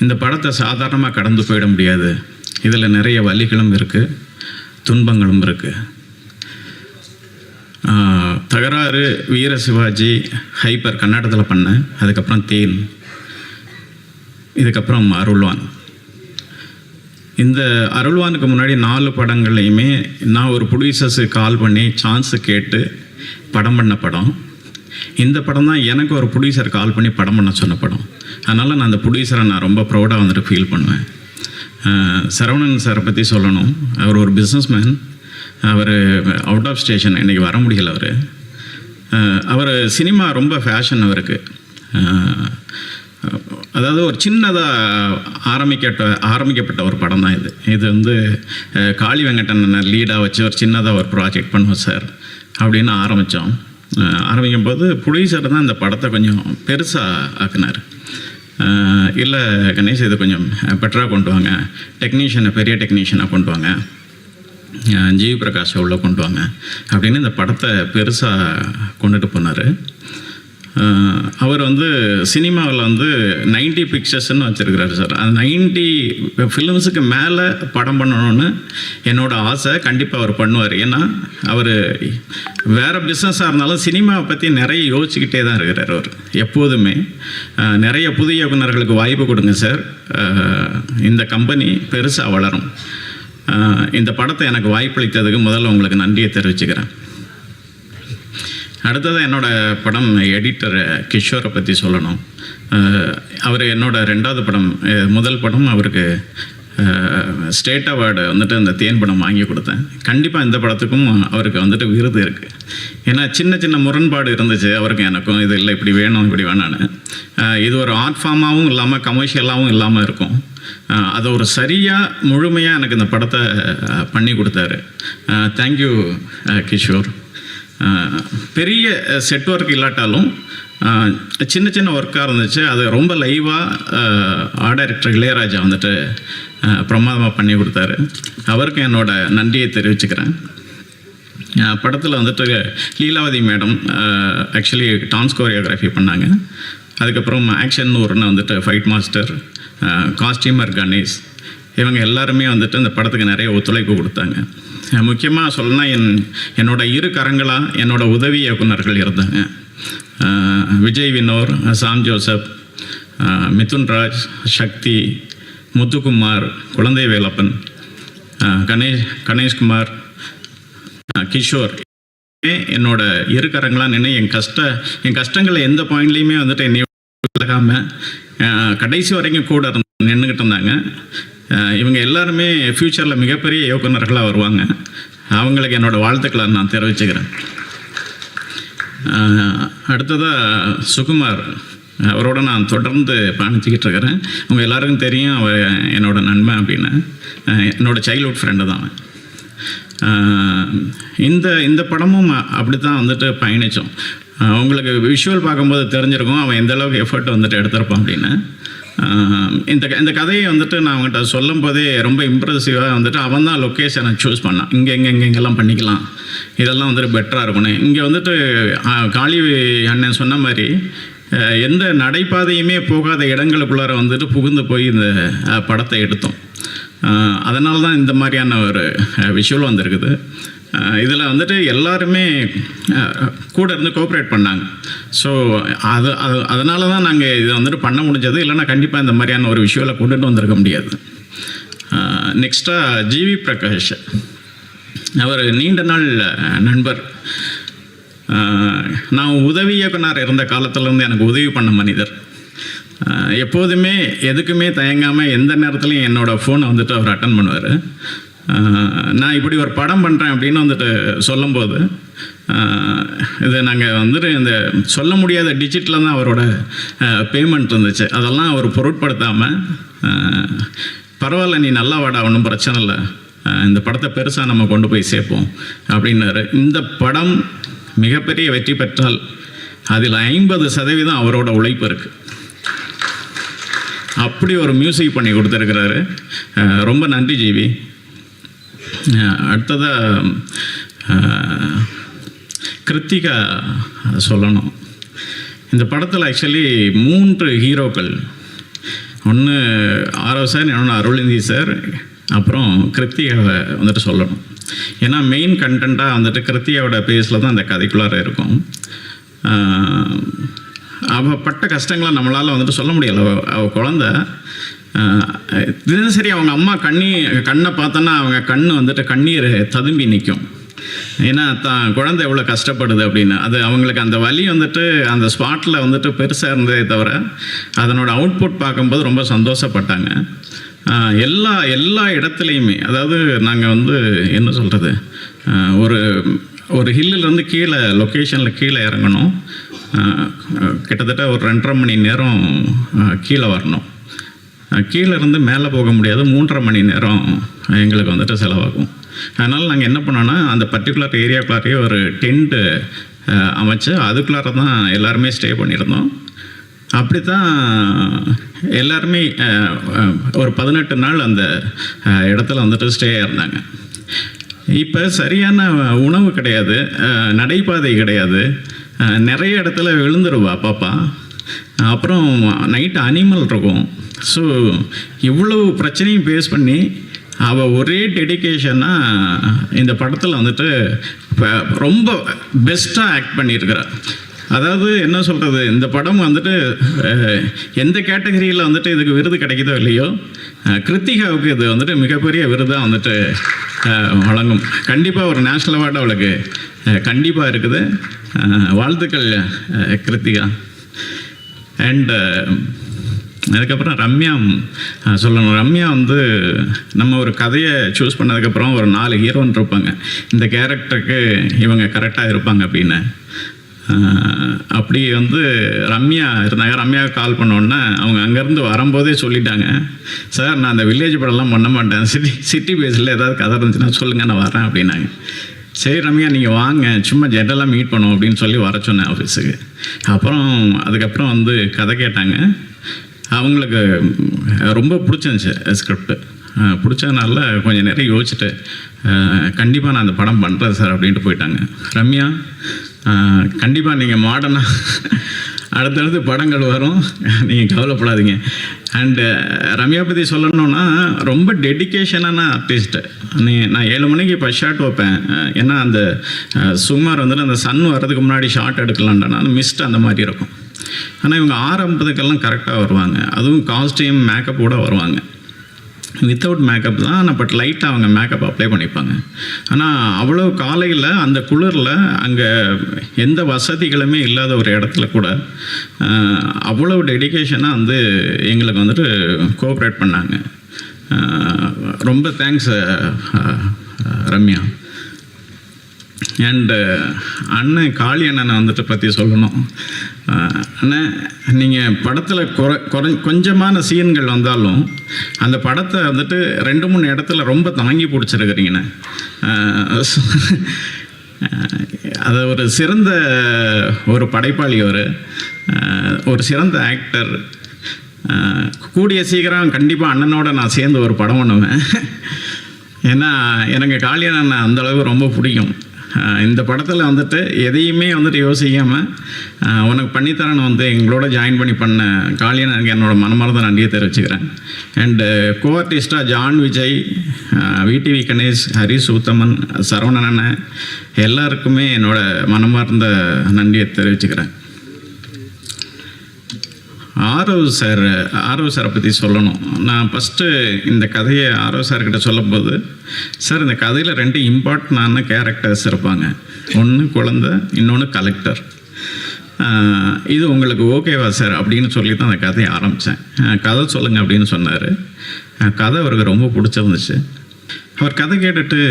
Speaker 6: இந்த படத்தை சாதாரணமாக கடந்து போயிட முடியாது. இதில் நிறைய வலிகளும் இருக்குது, துன்பங்களும் இருக்குது. தகராறு, வீர சிவாஜி, ஹைப்பர் கன்னடத்தில் பண்ணேன். அதுக்கப்புறம் தேன், இதுக்கப்புறம் அருள்வான். இந்த அருள்வானுக்கு முன்னாடி 4 படங்கள்லையுமே நான் ஒரு ப்ரொடியூசர்ஸு கால் பண்ணி சான்ஸு கேட்டு படம் பண்ண படம். இந்த படம் தான் எனக்கு ஒரு ப்ரொடியூசர் கால் பண்ணி படம் பண்ண சொன்ன படம். அதனால் நான் அந்த ப்ரொடியூசரை நான் ரொம்ப ப்ரௌடாக வந்துட்டு ஃபீல் பண்ணுவேன். சரவணன் சாரை பற்றி சொல்லணும். அவர் ஒரு பிஸ்னஸ்மேன். அவர் அவுட் ஆஃப் ஸ்டேஷன், இன்றைக்கி வர முடியல. அவர் சினிமா ரொம்ப ஃபேஷன் அவருக்கு. அதாவது ஒரு சின்னதாக ஆரம்பிக்கப்பட்ட ஒரு படம் தான் இது. இது வந்து காளி வெங்கடன் லீடாக வச்சு ஒரு சின்னதாக ஒரு ப்ராஜெக்ட் பண்ணுவோம் சார் அப்படின்னு ஆரம்பித்தோம். ஆரம்பிக்கும் போது ப்ரொடியூசர் தான் இந்த படத்தை கொஞ்சம் பெருசாக ஆக்குனார். இல்லை கணேஷ், இது கொஞ்சம் பெட்டராக கொண்டு வாங்க, பெரிய டெக்னீஷியனாக கொண்டு வாங்க, ஜிவி பிரகாஷை உள்ளே கொண்டு வாங்க அப்படின்னு இந்த படத்தை பெருசாக கொண்டுட்டு போனார். அவர் வந்து சினிமாவில் வந்து 90 பிக்சர்ஸ்ன்னு வச்சுருக்கிறாரு சார். அந்த 90 ஃபிலிம்ஸுக்கு மேலே படம் பண்ணணும்னு என்னோடய ஆசை. கண்டிப்பாக அவர் பண்ணுவார். ஏன்னா அவர் வேறு பிஸ்னஸாக இருந்தாலும் சினிமாவை பற்றி நிறைய யோசிச்சுக்கிட்டே தான் இருக்கிறார் அவர் எப்போதுமே. நிறைய புதிய இயக்குநர்களுக்கு வாய்ப்பு கொடுங்க சார், இந்த கம்பெனி பெருசாக வளரும். இந்த படத்தை எனக்கு வாய்ப்பளித்ததுக்கு முதல்ல உங்களுக்கு நன்றியை தெரிவிச்சுக்கிறேன். அடுத்தது என்னோடய படம் எடிட்டர் கிஷோரை பற்றி சொல்லணும். அவர் என்னோடய 2வது படம். முதல் படம் அவருக்கு ஸ்டேட் அவார்டு வந்துட்டு அந்த தேன் படம் வாங்கி கொடுத்தேன். கண்டிப்பாக இந்த படத்துக்கும் அவருக்கு வந்துட்டு விருது இருக்குது. ஏன்னா சின்ன சின்ன முரண்பாடு இருந்துச்சு அவருக்கும் எனக்கும். இது இல்லை, இப்படி வேணும், இப்படி வேணான்னு. இது ஒரு ஆர்ட் ஃபார்மாகவும் இல்லாமல் கமர்ஷியலாகவும் இல்லாமல் இருக்கும். அதை ஒரு சரியாக முழுமையாக எனக்கு இந்த படத்தை பண்ணி கொடுத்தாரு. தேங்க்யூ கிஷோர். பெரிய செட் ஒர்க் இல்லாட்டாலும் சின்ன சின்ன ஒர்க்காக இருந்துச்சு. அது ரொம்ப லைவாக ஆர்ட் டைரக்டர் இளையராஜா வந்துட்டு பிரமாதமாக பண்ணி கொடுத்தாரு. அவருக்கு என்னோட நன்றியை தெரிவிச்சுக்கிறேன். படத்தில் வந்துட்டு Leelavathi madam actually dance choreography பண்ணாங்க. அதுக்கப்புறம் ஆக்ஷன் ஒருன்னு வந்துட்டு ஃபைட் மாஸ்டர், காஸ்டியூமர் கணேஷ், இவங்க எல்லாருமே வந்துட்டு இந்த படத்துக்கு நிறைய ஒத்துழைப்பு கொடுத்தாங்க. முக்கியமாக சொல்லணும்னா என்னோட இரு கரங்களாக என்னோட உதவி இயக்குநர்கள் இருந்தாங்க. விஜய் வினோர், சாம் ஜோசப், மிதுன்ராஜ், சக்தி, முத்துக்குமார், குழந்தை வேலப்பன், கணேஷ்குமார், கிஷோர் என்னோட இரு கரங்களாக நின்று என் கஷ்டங்களை எந்த பாயிண்ட்லேயுமே வந்துட்டு என்னை விலகாமல் கடைசி வரைக்கும் கூட நின்றுக்கிட்டு இருந்தாங்க. இவங்க எல்லாருமே ஃப்யூச்சரில் மிகப்பெரிய இயக்குநர்களாக வருவாங்க. அவங்களுக்கு என்னோடய வாழ்த்துக்களை நான் தெரிவிச்சுக்கிறேன். அடுத்ததாக சுகுமார், அவரோட நான் தொடர்ந்து பயணிச்சுக்கிட்டு இருக்கிறேன். உங்கள் எல்லாருக்கும் தெரியும் அவர் என்னோடய நண்பன் அப்படின்னு. என்னோடய சைல்ட்ஹுட் ஃப்ரெண்டு தான். இந்த படமும் அப்படி தான் வந்துட்டு பயணித்தோம். உங்களுக்கு விஷுவல் பார்க்கும்போது தெரிஞ்சிருக்கும் அவன் எந்த அளவுக்கு எஃபர்ட் வந்துட்டு எடுத்திருப்பான் அப்படின்னு. இந்த கதையை வந்துட்டு நான் அவங்ககிட்ட சொல்லும் போதே ரொம்ப இம்ப்ரெசிவாக வந்துட்டு அவன் தான் லொக்கேஷனை சூஸ் பண்ணான். இங்கெல்லாம் பண்ணிக்கலாம், இதெல்லாம் வந்துட்டு பெட்டராக இருக்கணும். இங்கே வந்துட்டு காளி அண்ணன் சொன்ன மாதிரி எந்த நடைபாதையுமே போகாத இடங்களுக்குள்ளார வந்துட்டு புகுந்து போய் இந்த படத்தை எடுத்தோம். அதனால தான் இந்த மாதிரியான ஒரு விஷுவல் வந்திருக்குது. இதில் வந்துட்டு எல்லாருமே கூட இருந்து கோஆப்ரேட் பண்ணாங்க. ஸோ அதனால தான் நாங்கள் இதை வந்துட்டு பண்ண முடிஞ்சது. இல்லைன்னா கண்டிப்பாக இந்த மாதிரியான ஒரு விஷுவலை கொண்டுட்டு வந்திருக்க முடியாது. நெக்ஸ்ட்டாக ஜிவி பிரகாஷ், அவர் நீண்ட நாள் நண்பர். நான் உதவி இயக்குனர் இருந்த காலத்துலேருந்து எனக்கு உதவி பண்ண மனிதர். எப்போதுமே எதுக்குமே தயங்காமல் எந்த நேரத்துலையும் என்னோடய ஃபோனை வந்துட்டு அவர் அட்டன் பண்ணுவார். நான் இப்படி ஒரு படம் பண்ணுறேன் அப்படின்னு வந்துட்டு சொல்லும்போது இது நாங்கள் வந்துட்டு இந்த சொல்ல முடியாத டிஜிட்டில் தான் அவரோட பேமெண்ட் இருந்துச்சு. அதெல்லாம் அவர் பொருட்படுத்தாமல் பரவாயில்ல, நீ நல்லா வாடா, ஒன்றும் பிரச்சனை இல்லை, இந்த படத்தை பெருசாக நம்ம கொண்டு போய் சேர்ப்போம் அப்படின்னாரு. இந்த படம் மிகப்பெரிய வெற்றி பெற்றால் அதில் 50% அவரோட உழைப்பு இருக்குது. அப்படி ஒரு மியூசிக் பண்ணி கொடுத்துருக்கிறாரு. ரொம்ப நன்றி ஜிவி. அடுத்ததாக கிருத்திகா சொல்லணும். இந்த படத்தில் ஆக்சுவலி 3 ஹீரோக்கள். ஒன்று ஆரவ் சார், இன்னொன்று அருளிந்தி சார், அப்புறம் கிருத்திகாவை வந்துட்டு சொல்லணும். ஏன்னா மெயின் கண்டென்ட்டாக வந்துட்டு கிருத்திகாவோட பேஸில் தான் அந்த கதைக்குள்ளார இருக்கும். அவள் பட்ட கஷ்டங்களை நம்மளால் வந்துட்டு சொல்ல முடியலை. அவள் குழந்த தினசரி அவங்க அம்மா கண்ணை பார்த்தோன்னா அவங்க கண் வந்துட்டு கண்ணீர் ததும்பி நிற்கும். ஏன்னா தான் குழந்தை எவ்வளோ கஷ்டப்படுது அப்படின்னு. அது அவங்களுக்கு அந்த வலி வந்துட்டு அந்த ஸ்பாட்டில் வந்துட்டு பெருசாக இருந்ததே தவிர அதனோட அவுட்புட் பார்க்கும்போது ரொம்ப சந்தோஷப்பட்டாங்க. எல்லா இடத்துலையுமே, அதாவது நாங்கள் வந்து என்ன சொல்கிறது, ஒரு ஹில்லிலேருந்து கீழே லொக்கேஷனில் கீழே இறங்கணும். கிட்டத்தட்ட ஒரு 2.5 மணி நேரம் கீழே வரணும். கீழே இருந்து மேலே போக முடியாது, 3.5 மணி நேரம் எங்களுக்கு வந்துட்டு செலவாகும். அதனால் நாங்கள் என்ன பண்ணோன்னா அந்த பர்டிகுலர் ஏரியாக்குள்ளாரையே ஒரு டென்ட்டு அமைச்சு அதுக்குள்ளார தான் எல்லாருமே ஸ்டே பண்ணியிருந்தோம். அப்படி தான் எல்லாருமே ஒரு 18 நாள் அந்த இடத்துல வந்துட்டு ஸ்டே இருந்தாங்க. இப்போ சரியான உணவு கிடையாது, நடைபாதை கிடையாது, நிறைய இடத்துல விழுந்துருவா பாப்பா. அப்புறம் நைட்டு அனிமல் இருக்கும். ஸோ இவ்வளவு பிரச்சனையும் ஃபேஸ் பண்ணி அவள் ஒரே டெடிக்கேஷனாக இந்த படத்தில் வந்துட்டு ரொம்ப பெஸ்ட்டாக ஆக்ட் பண்ணியிருக்கிறாள். அதாவது என்ன சொல்கிறது, இந்த படம் வந்துட்டு எந்த கேட்டகரியில் வந்துட்டு இதுக்கு விருது கிடைக்குதோ இல்லையோ, கிருத்திகாவுக்கு இது வந்துட்டு மிகப்பெரிய விருதாக வந்துட்டு வழங்கும். கண்டிப்பாக ஒரு நேஷ்னல் அவார்டு அவளுக்கு கண்டிப்பாக இருக்குது. வாழ்த்துக்கள் கிருத்திகா. அண்டு அதுக்கப்புறம் ரம்யா சொல்லணும். ரம்யா வந்து நம்ம ஒரு கதையை சூஸ் பண்ணதுக்கப்புறம் ஒரு 4 ஹீரோன்னு இருப்பாங்க, இந்த கேரக்டருக்கு இவங்க கரெக்டாக இருப்பாங்க அப்படின்னு. அப்படி வந்து ரம்யா இருந்தாங்க. ரம்யாவுக்கு கால் பண்ணோன்னே அவங்க அங்கேருந்து வரும்போதே சொல்லிட்டாங்க, சார் நான் அந்த வில்லேஜ் படம்லாம் பண்ண மாட்டேன், சிட்டி பேஸில் ஏதாவது கதை இருந்துச்சுன்னா சொல்லுங்கள், நான் வரேன் அப்படின்னாங்க. சரி ரம்யா நீங்கள் வாங்க, சும்மா ஜென்ரலாக மீட் பண்ணுவோம் அப்படின்னு சொல்லி வர சொன்னேன் ஆஃபீஸுக்கு. அதுக்கப்புறம் வந்து கதை கேட்டாங்க. அவங்களுக்கு ரொம்ப பிடிச்சிருந்துச்சு ஸ்கிரிப்ட். பிடிச்சதுனால கொஞ்சம் நிறைய யோசிச்சுட்டு கண்டிப்பாக நான் அந்த படம் பண்ணுறேன் சார் அப்படின்ட்டு போயிட்டாங்க. ரம்யா கண்டிப்பாக நீங்கள் மாடர்னாக அடுத்தடுத்து படங்கள் வரும், நீங்கள் கவலைப்படாதீங்க. அண்டு ரம்யா பற்றி சொல்லணுன்னா ரொம்ப டெடிக்கேஷனான ஆர்டிஸ்ட்டு. நான் 7 மணிக்கு ஃபஸ்ட் ஷாட் வைப்பேன். ஏன்னா அந்த சுமார் வந்துட்டு அந்த சன் வர்றதுக்கு முன்னாடி ஷாட் எடுக்கலான்டா, அந்த மிஸ்ட் அந்த மாதிரி இருக்கும். ஆனால் இவங்க 6:50க்கெல்லாம் கரெக்டாக வருவாங்க. அதுவும் காஸ்டியூம் மேக்கப்போடு வருவாங்க. வித்தவுட் மேக்கப் தான், ஆனால் பட் லைட்டாக அவங்க மேக்கப் அப்ளை பண்ணிப்பாங்க. ஆனால் அவ்வளோ காலையில் அந்த குளிரில் அங்கே எந்த வசதிகளுமே இல்லாத ஒரு இடத்துல கூட அவ்வளோ டெடிக்கேஷனாக வந்து எங்களுக்கு வந்துட்டு கோஆப்ரேட் பண்ணாங்க. ரொம்ப தேங்க்ஸ் ரம்யா. அண்டு அண்ணன் காளி அண்ணனை வந்துட்டு பற்றி சொல்லணும். அண்ணன் நீங்கள் படத்தில் கொஞ்சமான சீன்கள் வந்தாலும் அந்த படத்தை வந்துட்டு 2-3 இடத்துல ரொம்ப தாங்கி பிடிச்சிருக்கிறீங்கண்ணே. அது ஒரு சிறந்த ஒரு படைப்பாளி, ஒரு சிறந்த ஆக்டர். கூடிய சீக்கிரம் கண்டிப்பாக அண்ணனோட நான் சேர்ந்து ஒரு படம் பண்ணுவேன். ஏன்னா எனக்கு காளியன் அண்ணன் அந்தளவு ரொம்ப பிடிக்கும். இந்த படத்தில் வந்துட்டு எதையுமே வந்துட்டு யோசிக்காமல் உனக்கு பண்ணித்தரேன்னு வந்து எங்களோட ஜாயின் பண்ண காளியன் எனக்கு என்னோட மனமார்ந்த நன்றியை தெரிவிச்சுக்கிறேன். அண்டு கோ ஆர்டிஸ்டாக ஜான் விஜய், விடிவி கணேஷ், ஹரிஷ் உத்தமன், சரவணன் எல்லாருக்குமே என்னோட மனமார்ந்த நன்றியை தெரிவிச்சுக்கிறேன். ஆரவ் சாரை பற்றி சொல்லணும். நான் ஃபஸ்ட்டு இந்த கதையை ஆரவ் சார்கிட்ட சொல்லும்போது, சார் இந்த கதையில் 2 இம்பார்ட்டண்டான கேரக்டர்ஸ் இருப்பாங்க, ஒன்று குழந்தை, இன்னொன்று கலெக்டர். இது உங்களுக்கு ஓகேவா சார் அப்படின்னு சொல்லி தான் அந்த கதையை ஆரம்பித்தேன். கதை சொல்லுங்கள் அப்படின்னு சொன்னார். கதை அவருக்கு ரொம்ப பிடிச்சிருந்துச்சு. அவர் கதை கேட்டுட்டு,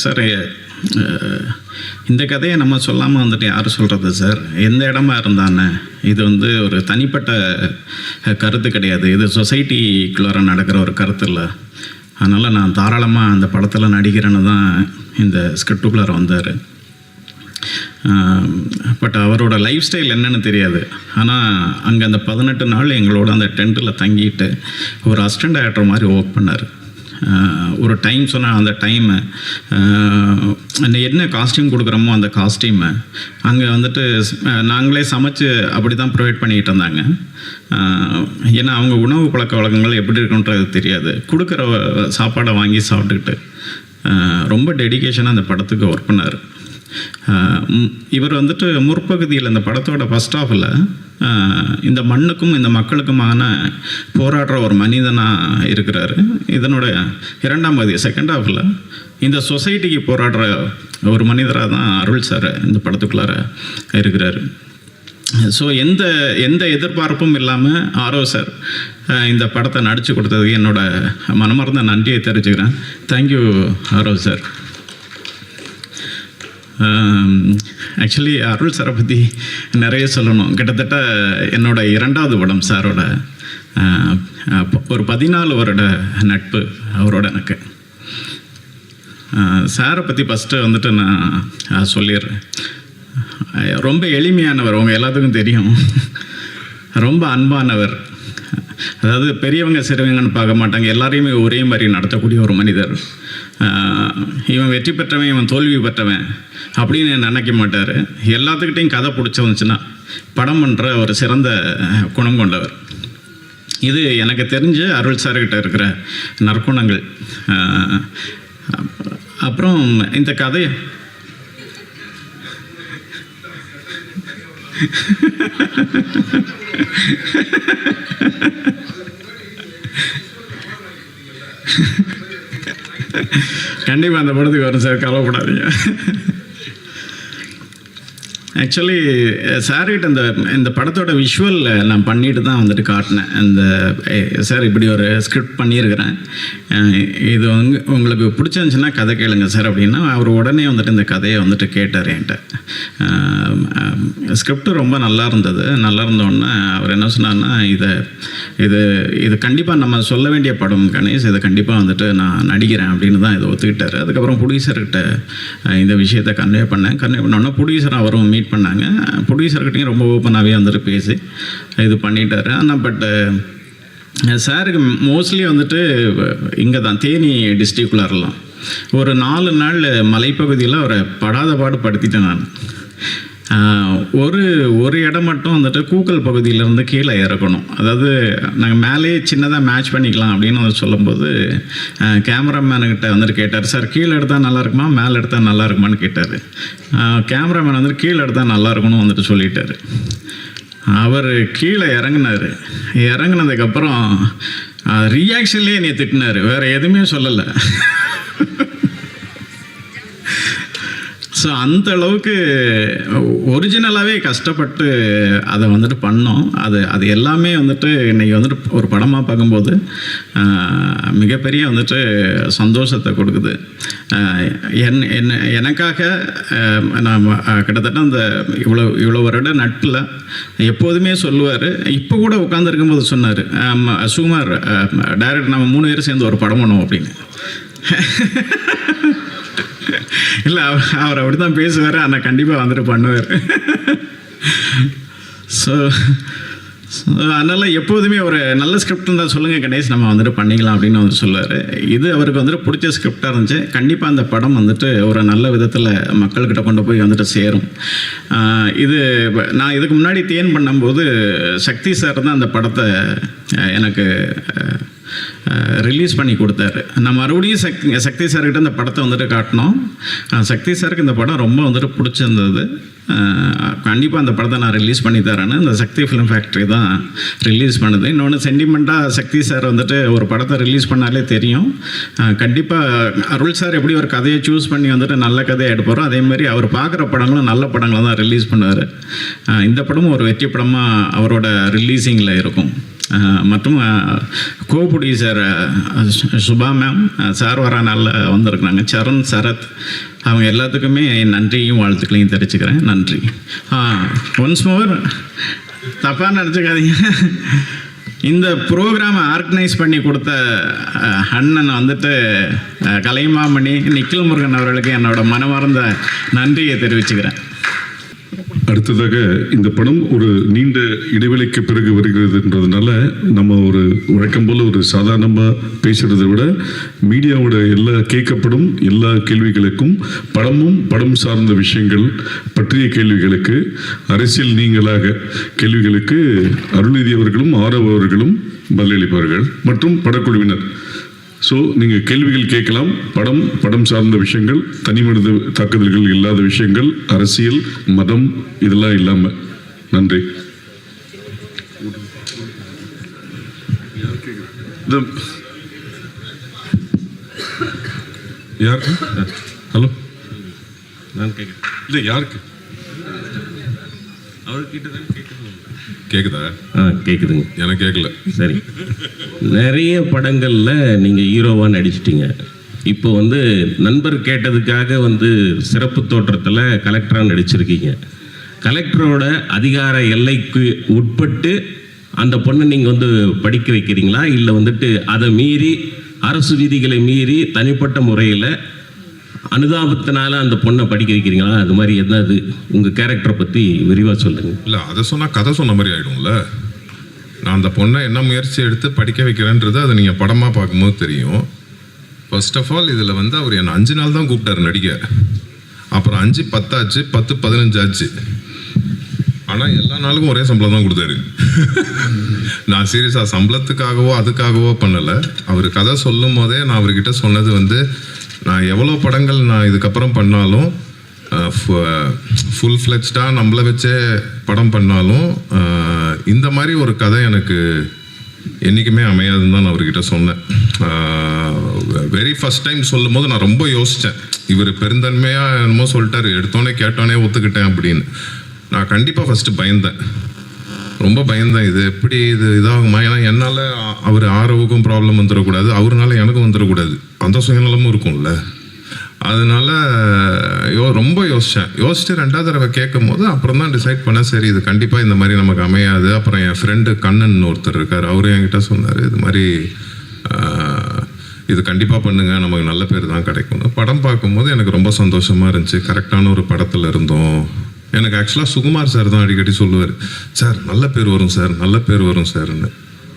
Speaker 6: சார் இந்த கதையை நம்ம சொல்லாமல் வந்துட்டு யார் சொல்கிறது சார், எந்த இடமா இருந்தானே, இது வந்து ஒரு தனிப்பட்ட கருத்து கிடையாது, இது சொசைட்டிக்குள்ளார நடக்கிற ஒரு கருத்து இல்லை, அதனால் நான் தாராளமாக அந்த படத்தில் நடிக்கிறேன்னு தான் இந்த ஸ்கிரிப்டுக்குள்ளார வந்தார். பட் அவரோட லைஃப் ஸ்டைல் என்னன்னு தெரியாது. ஆனால் அங்கே அந்த 18 நாள் எங்களோட அந்த டென்ட்டில் தங்கிட்டு ஒரு அசிஸ்டன்ட் டைரக்டர் மாதிரி ஒர்க் பண்ணார். ஒரு டைம் சொன்னால் அந்த டைமு, என்ன காஸ்டியூம் கொடுக்குறோமோ அந்த காஸ்டியூமை அங்கே வந்துட்டு நாங்களே சமைச்சு அப்படி தான் ப்ரொவைட் பண்ணிக்கிட்டு இருந்தாங்க. ஏன்னா அவங்க உணவு பழக்க வழக்கங்கள் எப்படி இருக்குன்றது தெரியாது. கொடுக்குற சாப்பாடை வாங்கி சாப்பிட்டுக்கிட்டு ரொம்ப டெடிக்கேஷனாக அந்த படத்துக்கு ஒர்க் பண்ணார். இவர் வந்துட்டு முற்பகுதியில் இந்த படத்தோட ஃபஸ்ட் ஹாஃபில் இந்த மண்ணுக்கும் இந்த மக்களுக்குமான போராடுற ஒரு மனிதனாக இருக்கிறாரு. இதனோட இரண்டாம் பகுதி செகண்ட் ஹாஃபில் இந்த சொசைட்டிக்கு போராடுற ஒரு மனிதராக தான் அருள் சார் இந்த படத்துக்குள்ளார இருக்கிறாரு. ஸோ எந்த எதிர்பார்ப்பும் இல்லாமல் ஆரோ சார் இந்த படத்தை நடித்து கொடுத்ததுக்கு என்னோட மனமார்ந்த நன்றியை தெரிவிச்சுக்கிறேன். தேங்க்யூ ஆரோ சார். ஆக்சுவலி அருள் சாரை பற்றி நிறைய சொல்லணும். கிட்டத்தட்ட என்னோட இரண்டாவது படம் சாரோட. ஒரு 14 வருட நட்பு அவரோட எனக்கு. சாரை பற்றி ஃபஸ்ட்டு வந்துட்டு நான் சொல்லிடுறேன். ரொம்ப எளிமையானவர், அவங்க எல்லாத்துக்கும் தெரியும். ரொம்ப அன்பானவர். அதாவது பெரியவங்க சிறுவங்கன்னு பார்க்க மாட்டாங்க, எல்லாரையுமே ஒரே மாதிரி நடத்தக்கூடிய ஒரு மனிதர். இவன் வெற்றி பெற்றவன், இவன் தோல்வி பெற்றவன் அப்படின்னு நினைக்க மாட்டார். எல்லாத்துக்கிட்டையும் கதை பிடிச்சிருந்துச்சுன்னா படம் பண்ணுற ஒரு சிறந்த குணம் கொண்டவர். இது எனக்கு தெரிஞ்சு அருள் சார்கிட்ட இருக்கிற நற்குணங்கள். அப்புறம் இந்த கதை கண்டிப்பாக அந்த படத்துக்கு வரும் சார், கவலைப்படாதீங்க. ஆக்சுவலி சார்கிட்ட இந்த படத்தோட விஷுவல் நான் பண்ணிட்டு தான் வந்துட்டு காட்டினேன். இந்த சார் இப்படி ஒரு ஸ்கிரிப்ட் பண்ணியிருக்கிறேன், இது உங்களுக்கு பிடிச்சிருந்துச்சுன்னா கதை கேளுங்க சார் அப்படின்னா அவர் உடனே வந்துட்டு இந்த கதையை வந்துட்டு கேட்டார் என்கிட்ட. ஸ்கிரிப்ட் ரொம்ப நல்லா இருந்தது. நல்லா இருந்தோடனே அவர் என்ன சொன்னார்னா, இது கண்டிப்பாக நம்ம சொல்ல வேண்டிய படம் கணேஷ், இதை கண்டிப்பாக வந்துட்டு நான் நடிக்கிறேன் அப்படின்னு தான் இதை ஒத்துக்கிட்டார். அதுக்கப்புறம் ப்ரொடியூசர்கிட்ட இந்த விஷயத்தை கன்வே பண்ணோன்னா ப்ரொடியூசர் அவரும் மீட் பண்ணாங்க. ப்ரொடியூசர்கிட்டையும் ரொம்ப ஓப்பனாகவே வந்துட்டு பேசி இது பண்ணிட்டாரு. ஆனால் பட் சாருக்கு மோஸ்ட்லி வந்துட்டு இங்கே தான் தேனி டிஸ்ட்ரிக்ட்குள்ளாரெலாம் ஒரு 4 நாள் மலைப்பகுதியில் அவரை படாத பாடு படுத்திட்டேன் நான். ஒரு இடம் மட்டும் வந்துட்டு கூக்கல் பகுதியிலேருந்து கீழே இறக்கணும். அதாவது நாங்கள் மேலே சின்னதாக மேட்ச் பண்ணிக்கலாம் அப்படின்னு வந்து சொல்லும்போது கேமராமேனுக்கிட்ட வந்துட்டு கேட்டார், சார் கீழே எடுத்தால் நல்லா இருக்குமா மேலே எடுத்தால் நல்லா இருக்குமான்னு கேட்டார். கேமராமேன் வந்துட்டு கீழே எடுத்தால் நல்லா இருக்கும்னு வந்துட்டு சொல்லிட்டார். அவர் கீழே இறங்குனதுக்கப்புறம் ரியாக்ஷன்லேயே என்னை திட்டினார், வேறு எதுவுமே சொல்லலை. ஸோ அந்த அளவுக்கு ஒரிஜினலாகவே கஷ்டப்பட்டு அதை வந்துட்டு பண்ணோம். அது எல்லாமே வந்துட்டு இன்றைக்கி வந்துட்டு ஒரு படமாக பார்க்கும்போது மிகப்பெரிய வந்துட்டு சந்தோஷத்தை கொடுக்குது. எனக்காக நான் கிட்டத்தட்ட அந்த இவ்வளோ வருட நட்பில் எப்போதுமே சொல்லுவார். இப்போ கூட உட்காந்துருக்கும்போது சொன்னார், சுகுமார் டைரக்டர் நம்ம 3 பேரும் சேர்ந்து ஒரு படம் பண்ணுவோம் அப்படின்னு. இல்லை அவர் அப்படி தான் பேசுவார், ஆனால் கண்டிப்பாக வந்துட்டு பண்ணுவார். ஸோ அதனால் எப்போதுமே ஒரு நல்ல ஸ்கிரிப்ட் இருந்தால் சொல்லுங்கள் கணேஷ், நம்ம வந்துட்டு பண்ணிக்கலாம் அப்படின்னு வந்து சொல்லுவார். இது அவருக்கு வந்துட்டு பிடிச்ச ஸ்கிரிப்டாக இருந்துச்சு. கண்டிப்பாக அந்த படம் வந்துட்டு ஒரு நல்ல விதத்தில் மக்கள்கிட்ட கொண்டு போய் வந்துட்டு சேரும். இது நான் இதுக்கு முன்னாடி தேன் பண்ணும்போது சக்தி சார் தான் அந்த படத்தை எனக்கு ரிலீஸ் பண்ணி கொடுத்தாரு. நான் மறுபடியும் சக்தி சார்கிட்ட இந்த படத்தை வந்துட்டு காட்டினோம். சக்தி சாருக்கு இந்த படம் ரொம்ப வந்துட்டு பிடிச்சிருந்தது. கண்டிப்பாக அந்த படத்தை நான் ரிலீஸ் பண்ணி தரேன்னு இந்த சக்தி ஃபிலிம் ஃபேக்ட்ரி தான் ரிலீஸ் பண்ணுது. இன்னொன்று சென்டிமெண்ட்டாக சக்தி சார் வந்துட்டு ஒரு படத்தை ரிலீஸ் பண்ணாலே தெரியும். கண்டிப்பாக அருள் சார் எப்படி ஒரு கதையை சூஸ் பண்ணி வந்துட்டு நல்ல கதையை எடுப்பாரோ அதே மாதிரி அவர் பார்க்குற படங்களும் நல்ல படங்களை தான் ரிலீஸ் பண்ணுவார். இந்த படமும் ஒரு வெற்றி படமாக அவரோட ரிலீஸிங்கில் இருக்கும். மற்றும் கோபுடீசர் சுபா மேம் சார் வர நாளில் வந்திருக்கிறாங்க. சரண், சரத், அவங்க எல்லாத்துக்குமே நன்றியும் வாழ்த்துக்களையும் தெரிவிச்சுக்கிறேன். நன்றி. ஒன்ஸ் மோர், தப்பாக நினச்சிக்காதீங்க. இந்த ப்ரோக்ராமை ஆர்கனைஸ் பண்ணி கொடுத்த அண்ணன் வந்துட்டு கலைமாமணி நிக்கில் முருகன் அவர்களுக்கு என்னோட மனமார்ந்த நன்றியை தெரிவிச்சுக்கிறேன்.
Speaker 7: அடுத்ததாக இந்த படம் ஒரு நீண்ட இடைவெளிக்கு பிறகு வருகிறதுன்றதுனால நம்ம ஒரு வழக்கம் போல் ஒரு சாதாரணமாக பேசுகிறத விட மீடியாவோட கேட்கப்படும் எல்லா கேள்விகளுக்கும் படம் சார்ந்த விஷயங்கள் பற்றிய கேள்விகளுக்கு அரசியல் நீங்களாக கேள்விகளுக்கு அருள்நிதி அவர்களும் ஆரவ் அவர்களும் பதிலளிப்பார்கள் மற்றும் படக்குழுவினர் ஸோ நீங்கள் கேள்விகள் கேட்கலாம். படம் சார்ந்த விஷயங்கள், தனி மனித தாக்குதல்கள் இல்லாத விஷயங்கள், அரசியல், மதம் இதெல்லாம் இல்லாமல். நன்றி. யாருக்கு? ஹலோ,
Speaker 8: நான் கேட்குறேன்.
Speaker 7: இல்லை யாருக்கு
Speaker 8: அவர்கிட்ட தான்
Speaker 7: கேட்குதா?
Speaker 8: கேட்குதுங்க.
Speaker 7: எனக்கு கேட்கல.
Speaker 8: சரி, நிறைய படங்களில் நீங்கள் ஹீரோவாக நடிச்சிட்டிங்க. இப்போ வந்து நண்பர் கேட்டதுக்காக சிறப்பு தோற்றத்தில் கலெக்டராக நடிச்சிருக்கீங்க. கலெக்டரோட அதிகார எல்லைக்கு உட்பட்டு அந்த பொண்ணை நீங்கள் படிக்க வைக்கிறீங்களா, இல்லை அதை மீறி அரசு விதிகளை மீறி தனிப்பட்ட முறையில் அனுதாபத்தினால அந்த பொண்ணை படிக்க வைக்கிறீங்களா? அது மாதிரி என்னது உங்கள் கேரக்டரை பற்றி விரிவாக சொல்லுங்கள்.
Speaker 9: இல்லை, அதை சொன்னால் கதை சொன்ன மாதிரி ஆகிடும்ல. நான் அந்த பொண்ணை என்ன முயற்சி எடுத்து படிக்க வைக்கிறேன்றது அதை நீங்கள் படமாக பார்க்கும்போது தெரியும். ஃபர்ஸ்ட் ஆஃப் ஆல் இதில் அவர் என்னை 5 நாள் தான் கூப்பிட்டாரு நடிக்க. அப்புறம் 5 10 ஆச்சு, 10 15 ஆச்சு. ஆனால் எல்லா நாளுக்கும் ஒரே சம்பளம் தான் கொடுத்தாரு. நான் சீரியஸாக சம்பளத்துக்காகவோ அதுக்காகவோ பண்ணலை. அவர் கதை சொல்லும் போதே நான் அவர்கிட்ட சொன்னது நான் எவ்வளோ படங்கள் நான் இதுக்கப்புறம் பண்ணாலும், ஃபுல் ஃப்ளெஜ்டாக நம்மளை வச்சே படம் பண்ணாலும், இந்த மாதிரி ஒரு கதை எனக்கு என்றைக்குமே அமையாதுன்னு தான் நான் அவர்கிட்ட சொன்னேன். வெரி ஃபஸ்ட் டைம் சொல்லும் போது நான் ரொம்ப யோசித்தேன். இவர் பெருந்தன்மையாக என்னமோ சொல்லிட்டாரு, எடுத்தோடனே கேட்டோன்னே ஒத்துக்கிட்டேன் அப்படின்னு. நான் கண்டிப்பாக ஃபஸ்ட்டு பயந்தேன், ரொம்ப பயந்தேன். இது எப்படி இதாகுமா? ஏன்னா என்னால் அவர் ஆரவுக்கும் ப்ராப்ளம் வந்துடக்கூடாது, அவருனால எனக்கும் வந்துடக்கூடாது, அந்த சுயநலமும் இருக்கும்ல. அதனால ரொம்ப யோசிச்சுட்டு 2வது தடவை கேட்கும் போது அப்புறம் தான் டிசைட் பண்ணேன், சரி இது கண்டிப்பாக இந்த மாதிரி நமக்கு அமையாது. அப்புறம் என் ஃப்ரெண்டு கண்ணன் ஒருத்தர் இருக்கார், அவரும் என்கிட்ட சொன்னார், இது மாதிரி இது கண்டிப்பாக பண்ணுங்க, நமக்கு நல்ல பேர் தான் கிடைக்கும். படம் பார்க்கும்போது எனக்கு ரொம்ப சந்தோஷமாக இருந்துச்சு. கரெக்டான ஒரு படத்தில் இருந்தோம். எனக்கு ஆக்சுவலாக சுகுமார் சார் தான் அடிக்கடி சொல்லுவார், சார் நல்ல பேர் வரும் சார், நல்ல பேர் வரும் சார்ன்னு.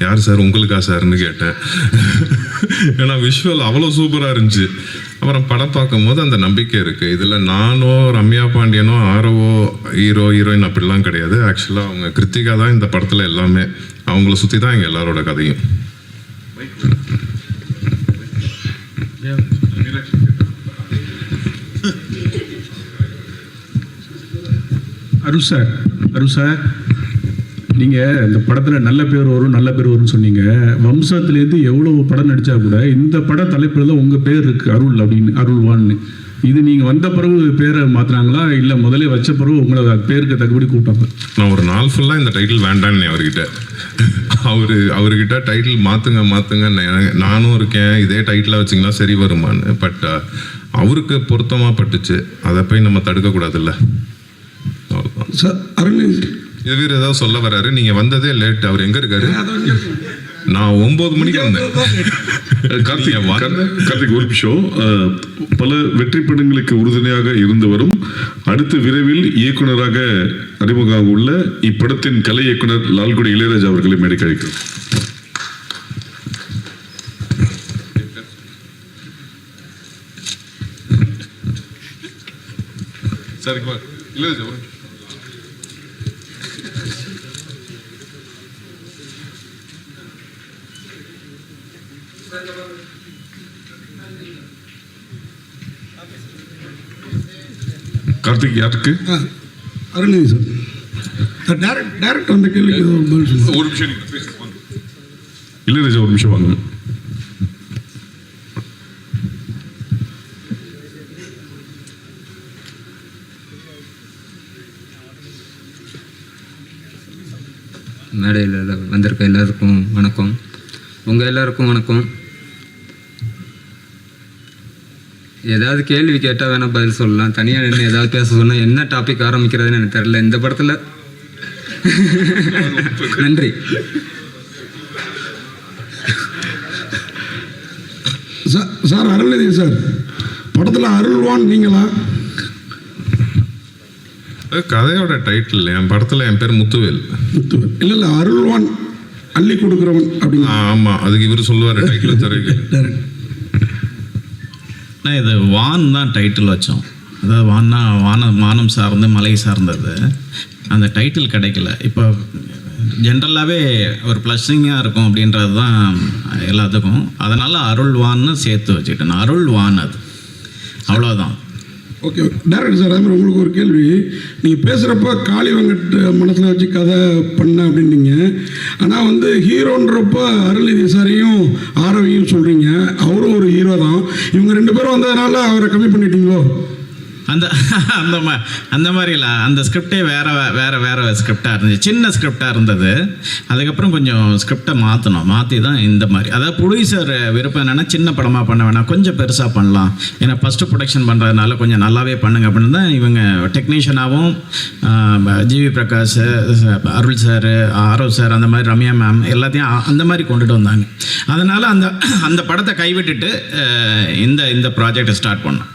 Speaker 9: யார் சார், உங்களுக்கா சார்னு கேட்டேன். ஏன்னா விஷுவல் அவ்வளோ சூப்பராக இருந்துச்சு. அப்புறம் படம் பார்க்கும்போது அந்த நம்பிக்கை இருக்குது. இதில் நானோ ரம்யா பாண்டியனோ ஆரவோ ஹீரோயின் அப்படிலாம் கிடையாது. ஆக்சுவலாக அவங்க கிருத்திகா தான் இந்த படத்தில் எல்லாமே. அவங்கள சுற்றி தான் எங்கள் எல்லாரோட கதையும்.
Speaker 10: அருள் சார், நீங்கள் இந்த படத்தில் நல்ல பேர் வரும்னு சொன்னீங்க. வம்சத்துலேருந்து எவ்வளோ படம் நடித்தா கூட இந்த பட தலைப்பில் தான் உங்கள் பேர் இருக்குது, அருள் அப்படின்னு, அருள்வான்னு. இது நீங்கள் வந்த பிறகு பேரை மாற்றினாங்களா, இல்லை முதலே வச்ச பிறகு உங்களை பேருக்கு தக்கபடி கூப்பிட்டாங்க?
Speaker 9: நான் ஒரு நாள் ஃபுல்லாக இந்த டைட்டில் வேண்டான்னு அவர்கிட்ட அவர்கிட்ட டைட்டில் மாற்றுங்க நானும் இருக்கேன், இதே டைட்டிலாக வச்சிங்கன்னா சரி வருமானு. பட் அவருக்கு பொருத்தமாக பட்டுச்சு, அதை போய் நம்ம தடுக்கக்கூடாதுல்ல.
Speaker 3: சார் அருள்
Speaker 9: இவர் ஏதாவது சொல்ல வர்றாரு, நீங்கள் வந்ததே லேட். அவர் எங்கே இருக்காரு? நான் 9 மணிக்கு வந்தேன்.
Speaker 7: கார்த்திக் ஒரு நிமிஷம். பல வெற்றி படங்களுக்கு உறுதுணையாக இருந்தவரும் அடுத்து விரைவில் இயக்குனராக அறிமுகமாக உள்ள இப்படத்தின் கலை இயக்குனர் லால்குடி இளையராஜா அவர்களை மேடைக்கு அழைக்கிறோம். இளையராஜா கார்த்திக் யாருக்கு?
Speaker 3: அருள்நிதி சார். டேரக்ட் வந்த கேள்விக்கு
Speaker 7: ஒரு நிமிஷம் இளையராஜா, ஒரு நிமிஷம் வாங்க.
Speaker 11: மேடையில் வந்திருக்க எல்லாருக்கும் வணக்கம். உங்கள் எல்லாருக்கும் வணக்கம். ஏதாவது கேள்வி கேட்டால் வேணால் பதில் சொல்லலாம். தனியாக நின்று ஏதாவது பேச சொன்னால் என்ன டாபிக் ஆரம்பிக்கிறதுன்னு எனக்கு தெரில இந்த படத்தில். நன்றி
Speaker 3: சார். அருள்நிதி சார், படத்தில் அருள்வான் நீங்களா?
Speaker 9: கதையோட டைட்டில், என் படத்தில் என் பேர் முத்துவேல்.
Speaker 3: இல்லை அருள்வான் அள்ளி கொடுக்குறவன் அப்படின்னு.
Speaker 9: ஆமாம், அதுக்கு இவர் சொல்லுவார் டைட்டில் தருவிக்கு.
Speaker 6: நான் இது வான் தான் டைட்டில் வச்சோம். அதாவது வான்னா வானம் சார்ந்து மலை சார்ந்தது. அந்த டைட்டில் கிடைக்கல. இப்போ ஜென்ரலாகவே ஒரு ப்ளஸ்ஸிங்காக இருக்கும் அப்படின்றது தான் எல்லாத்துக்கும். அதனால் அருள்வான்னு சேர்த்து வச்சுக்கிட்டேன். அருள்வான் அது, அவ்வளோதான்.
Speaker 12: ஓகே டேரக்டர் சார், அதே மாதிரி உங்களுக்கு ஒரு கேள்வி. நீங்கள் பேசுகிறப்ப காளி வெங்கட் மனசில் வச்சு கதை பண்ண அப்படின்னீங்க. ஆனால் வந்து ஹீரோன்றப்ப அருள்நிதி சாரையும் ஆரவியும் சொல்கிறீங்க. அவரும் ஒரு ஹீரோ தான். இவங்க 2 பேரும் வந்ததுனால அவரை கம்மி பண்ணிட்டீங்களோ?
Speaker 6: அந்த மாதிரி இல்லை. அந்த ஸ்கிரிப்டே வேறு ஸ்கிரிப்டாக இருந்துச்சு. சின்ன ஸ்கிரிப்டாக இருந்தது. அதுக்கப்புறம் கொஞ்சம் ஸ்கிரிப்டை மாற்றி தான் இந்த மாதிரி. அதாவது ப்ரொடியூசர் விருப்பம் என்னென்னா சின்ன படமாக பண்ண வேணாம், கொஞ்சம் பெருசாக பண்ணலாம், ஏன்னா ஃபஸ்ட்டு ப்ரொடக்ஷன் பண்ணுறதுனால கொஞ்சம் நல்லாவே பண்ணுங்க அப்படின்னு தான் இவங்க டெக்னீஷியனாகவும் ஜிவி பிரகாஷ், அருள் சார், ஆரவ் சார், அந்த மாதிரி ரம்யா மேம் எல்லாத்தையும் அந்த மாதிரி கொண்டுட்டு வந்தாங்க. அதனால் அந்த படத்தை கைவிட்டுட்டு இந்த ப்ராஜெக்டை ஸ்டார்ட் பண்ணோம்.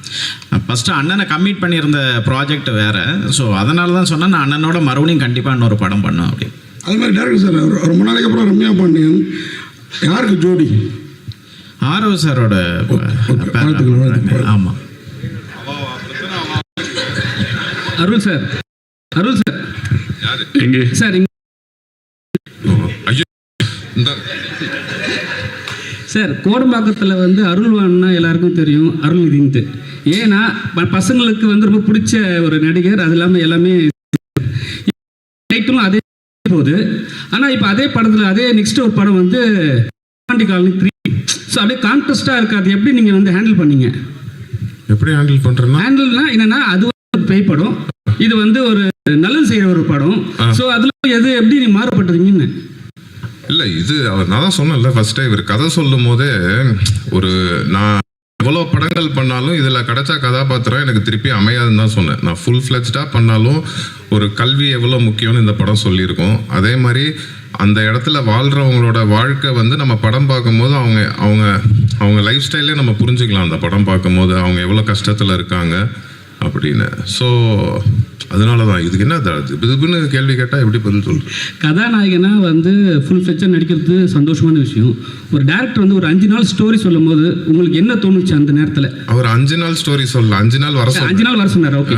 Speaker 6: ஃபஸ்ட்டு அண்ணனை கமிட் பண்ணியிருந்த ப்ராஜெக்ட் வேறு. ஸோ அதனால தான் சொன்னேன் நான் அண்ணனோட மறுபடியும் கண்டிப்பாக இன்னொரு படம் பண்ணோம் அப்படின்னு.
Speaker 12: அது மாதிரி டேரக்டர் சார், ரொம்ப நாளைக்கு அப்புறம் ரம்யா பாண்டியன் யாருக்கு ஜோடி?
Speaker 6: ஆரவ் சாரோட. ஆமாம்.
Speaker 10: அருள் சார்
Speaker 7: எங்கே
Speaker 10: சார் சார் கோடம்பாக்கத்தில் வந்து அருள்வான்னா எல்லாருக்கும் தெரியும், அருள்நிதின்ட்டு. ஏன்னா பசங்களுக்கு வந்து ரொம்ப பிடிச்ச ஒரு நடிகர். அது இல்லாமல் எல்லாமே டைட்டிலும் அதே போகுது. ஆனால் இப்போ அதே படத்தில் அதே நெக்ஸ்ட் ஒரு படம் வந்து பாண்டி காலனி 3. ஸோ அப்படியே கான்ட்ராஸ்டாக இருக்குது. அது எப்படி நீங்கள் வந்து ஹேண்டில் பண்ணீங்க?
Speaker 9: எப்படி ஹேண்டில் பண்ணுறேன்னா,
Speaker 10: ஹேண்டில்னா என்னென்னா அது வந்து பேய் படம், இது வந்து ஒரு நல்லது செய்கிற ஒரு படம். ஸோ அதில் எது எப்படி நீ மாறுபட்டதுங்கன்னு?
Speaker 9: இல்லை, இது நான் தான் சொன்னேன்ல ஃபர்ஸ்டே, இவர் கதை சொல்லும் போதே ஒரு நான் எவ்வளோ படங்கள் பண்ணாலும் இதில் கிடைச்ச கதாபாத்திரம் எனக்கு திருப்பி அமையாதுன்னு தான் சொன்னேன். நான் ஃபுல் ஃப்ளெஜ்டாக பண்ணாலும் ஒரு கல்வி எவ்வளோ முக்கியம்னு இந்த படம் சொல்லியிருக்கோம். அதே மாதிரி அந்த இடத்துல வாழ்கிறவங்களோட வாழ்க்கை வந்து நம்ம படம் பார்க்கும்போது அவங்க லைஃப் ஸ்டைலே நம்ம புரிஞ்சுக்கலாம். அந்த படம் பார்க்கும்போது அவங்க எவ்வளோ கஷ்டத்தில் இருக்காங்க அப்படின்னு. ஸோ அதனால தான் இதுக்கு என்ன இதுன்னு கேள்வி கேட்டால் எப்படி பதில் சொல்கிறேன்.
Speaker 10: கதாநாயகனா வந்து ஃபுல் ஃப்ளெஜ்ஜாக நடிக்கிறது சந்தோஷமான விஷயம். ஒரு டேரக்டர் வந்து ஒரு 5 நாள் ஸ்டோரி சொல்லும் போது உங்களுக்கு என்ன தோணுச்சு அந்த நேரத்தில்?
Speaker 9: அவர் 5 நாள் ஸ்டோரி சொல்லலாம், 5 நாள் வர
Speaker 10: 5 நாள் வர சொன்னார். ஓகே,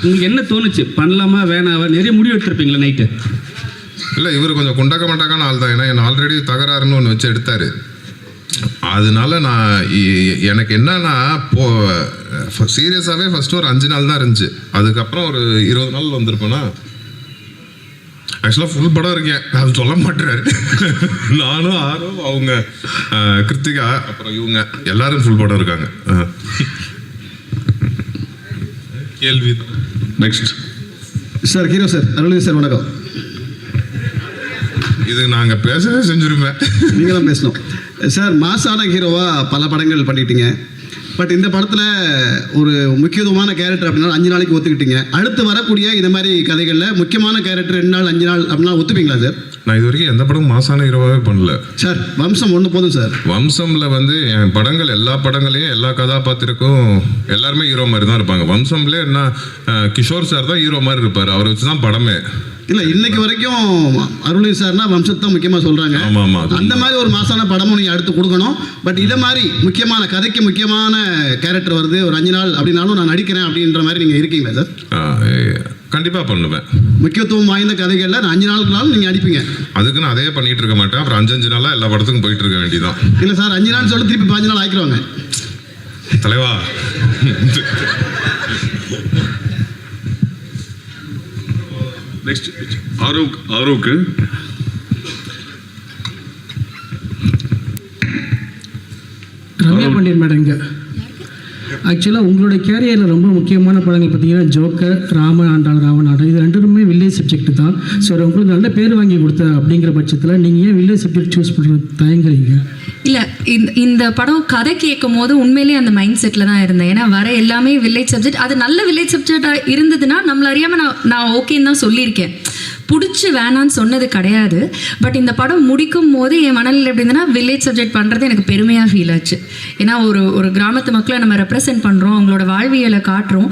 Speaker 10: உங்களுக்கு என்ன தோணுச்சு? பண்ணலாமா வேணாவா? நிறைய முடிவு எடுத்திருப்பீங்களா நைட்டு?
Speaker 9: இல்லை, இவர் கொஞ்சம் குண்டக்க மண்டக்கான ஆள் தான். ஏன்னா என்ன ஆல்ரெடி தகராறுன்னு ஒன்று வச்சு எடுத்தார். அதனால நான் எனக்கு என்னன்னா சீரியஸாகவே ஃபஸ்ட்டு ஒரு 5 நாள் தான் இருந்துச்சு. அதுக்கப்புறம் ஒரு 20 நாள் வந்திருப்பேன்னா. ஆக்சுவலாக ஃபுல் படம் இருக்கேன், அது சொல்ல மாட்டேறாரு. நானும் ஆரும், அவங்க கிருத்திகா, அப்புறம் இவங்க எல்லாரும் ஃபுல் படம் இருக்காங்க. கேள்வி
Speaker 7: next
Speaker 12: sir, hero sir, Arulnithi sir வணக்கம்.
Speaker 9: இது நாங்கள் பேசவே செஞ்சுருப்பேன்,
Speaker 12: நீங்கள் தான் பேசணும் சார். மாசான ஹீரோவாக பல படங்கள் பண்ணிட்டீங்க. பட் இந்த படத்தில் ஒரு முக்கியத்துவமான கேரக்டர் அப்படின்னா 5 நாளைக்கு ஒத்துக்கிட்டீங்க. அடுத்து வரக்கூடிய இந்த மாதிரி கதைகளில் முக்கியமான கேரக்டர் 2 நாள் 5 நாள் அப்படின்னா ஒத்துப்பீங்களா சார்?
Speaker 9: நான் இது வரைக்கும் எந்த படமும் மாசான ஹீரோவாகவே பண்ணல
Speaker 12: சார். வம்சம் ஒன்று போதும் சார்.
Speaker 9: வம்சமில் வந்து என் படங்கள் எல்லா படங்களையும் எல்லா கதாபாத்திரக்கும் எல்லாருமே ஹீரோ மாதிரி தான் இருப்பாங்க. வம்சம்ல என்ன கிஷோர் சார் தான் ஹீரோ மாதிரி இருப்பார். அவரை வச்சு தான் படமே.
Speaker 1: இல்லை இன்னைக்கு வரைக்கும் அருள்நிதி சார்னா வம்சத்தை முக்கியமாக சொல்கிறாங்க. அந்த மாதிரி ஒரு மாசான படமும் நீங்கள் அடுத்து கொடுக்கணும். பட் இதை மாதிரி முக்கியமான கதைக்கு முக்கியமான கேரக்டர் வருது ஒரு 5 நாள் அப்படின்னாலும் நான் நடிக்கிறேன் அப்படின்ற மாதிரி நீங்கள் இருக்கீங்களா சார்?
Speaker 9: கண்டிப்பாக பண்ணுவேன்.
Speaker 1: முக்கியத்துவம் வாய்ந்த கதைகளில் நான் 5 நாளுக்குனாலும் நீங்கள் அடிப்பீங்க.
Speaker 9: அதுக்கு நான் அதே பண்ணிகிட்டு இருக்க மாட்டேன். அப்புறம் 5 நாளாக எல்லா படத்துக்கும் போயிட்டு இருக்க வேண்டியதான்.
Speaker 1: இல்லை சார் 5 நாள் சொல்லி திருப்பி 5 நாள் ஆக்கிடுவாங்க
Speaker 9: தலைவா.
Speaker 7: நெக்ஸ்ட் ஆரோவுக்கு
Speaker 13: ரம்யா பாண்டியன் மேடம். இங்கே ஆக்சுவலாக உங்களுடைய கேரியரில் ரொம்ப முக்கியமான படங்கள் பார்த்தீங்கன்னா ஜோக்கர், ராமன் ஆண்டாள் ராவணாடம், இது 2மே வில்லேஜ் சப்ஜெக்ட் தான். ஸோ உங்களுக்கு நல்ல பேர் வாங்கி கொடுத்த அப்படிங்கிற பட்சத்தில் நீங்கள் ஏன் வில்லேஜ் சப்ஜெக்ட் சூஸ் பண்ணுறது தயங்குறீங்க?
Speaker 5: இல்லை, இந்த படம் கதை கேட்கும் போது உண்மையிலேயே அந்த மைண்ட் செட்டில் தான் இருந்தேன். ஏன்னா வர எல்லாமே வில்லேஜ் சப்ஜெக்ட். அது நல்ல வில்லேஜ் சப்ஜெக்டாக இருந்ததுன்னா நம்மள அறியாமல் நான் ஓகேன்னு தான் சொல்லியிருக்கேன். பிடிச்சி வேணான்னு சொன்னது கிடையாது. பட் இந்த படம் முடிக்கும் போது என் மனநிலை எப்படி இருந்ததுன்னா வில்லேஜ் சப்ஜெக்ட் பண்ணுறது எனக்கு பெருமையாக ஃபீல் ஆச்சு. ஏன்னா ஒரு கிராமத்து மக்களை நம்ம ரெப்ரசென்ட் பண்ணுறோம், அவங்களோட வாழ்வியலை காட்டுறோம்.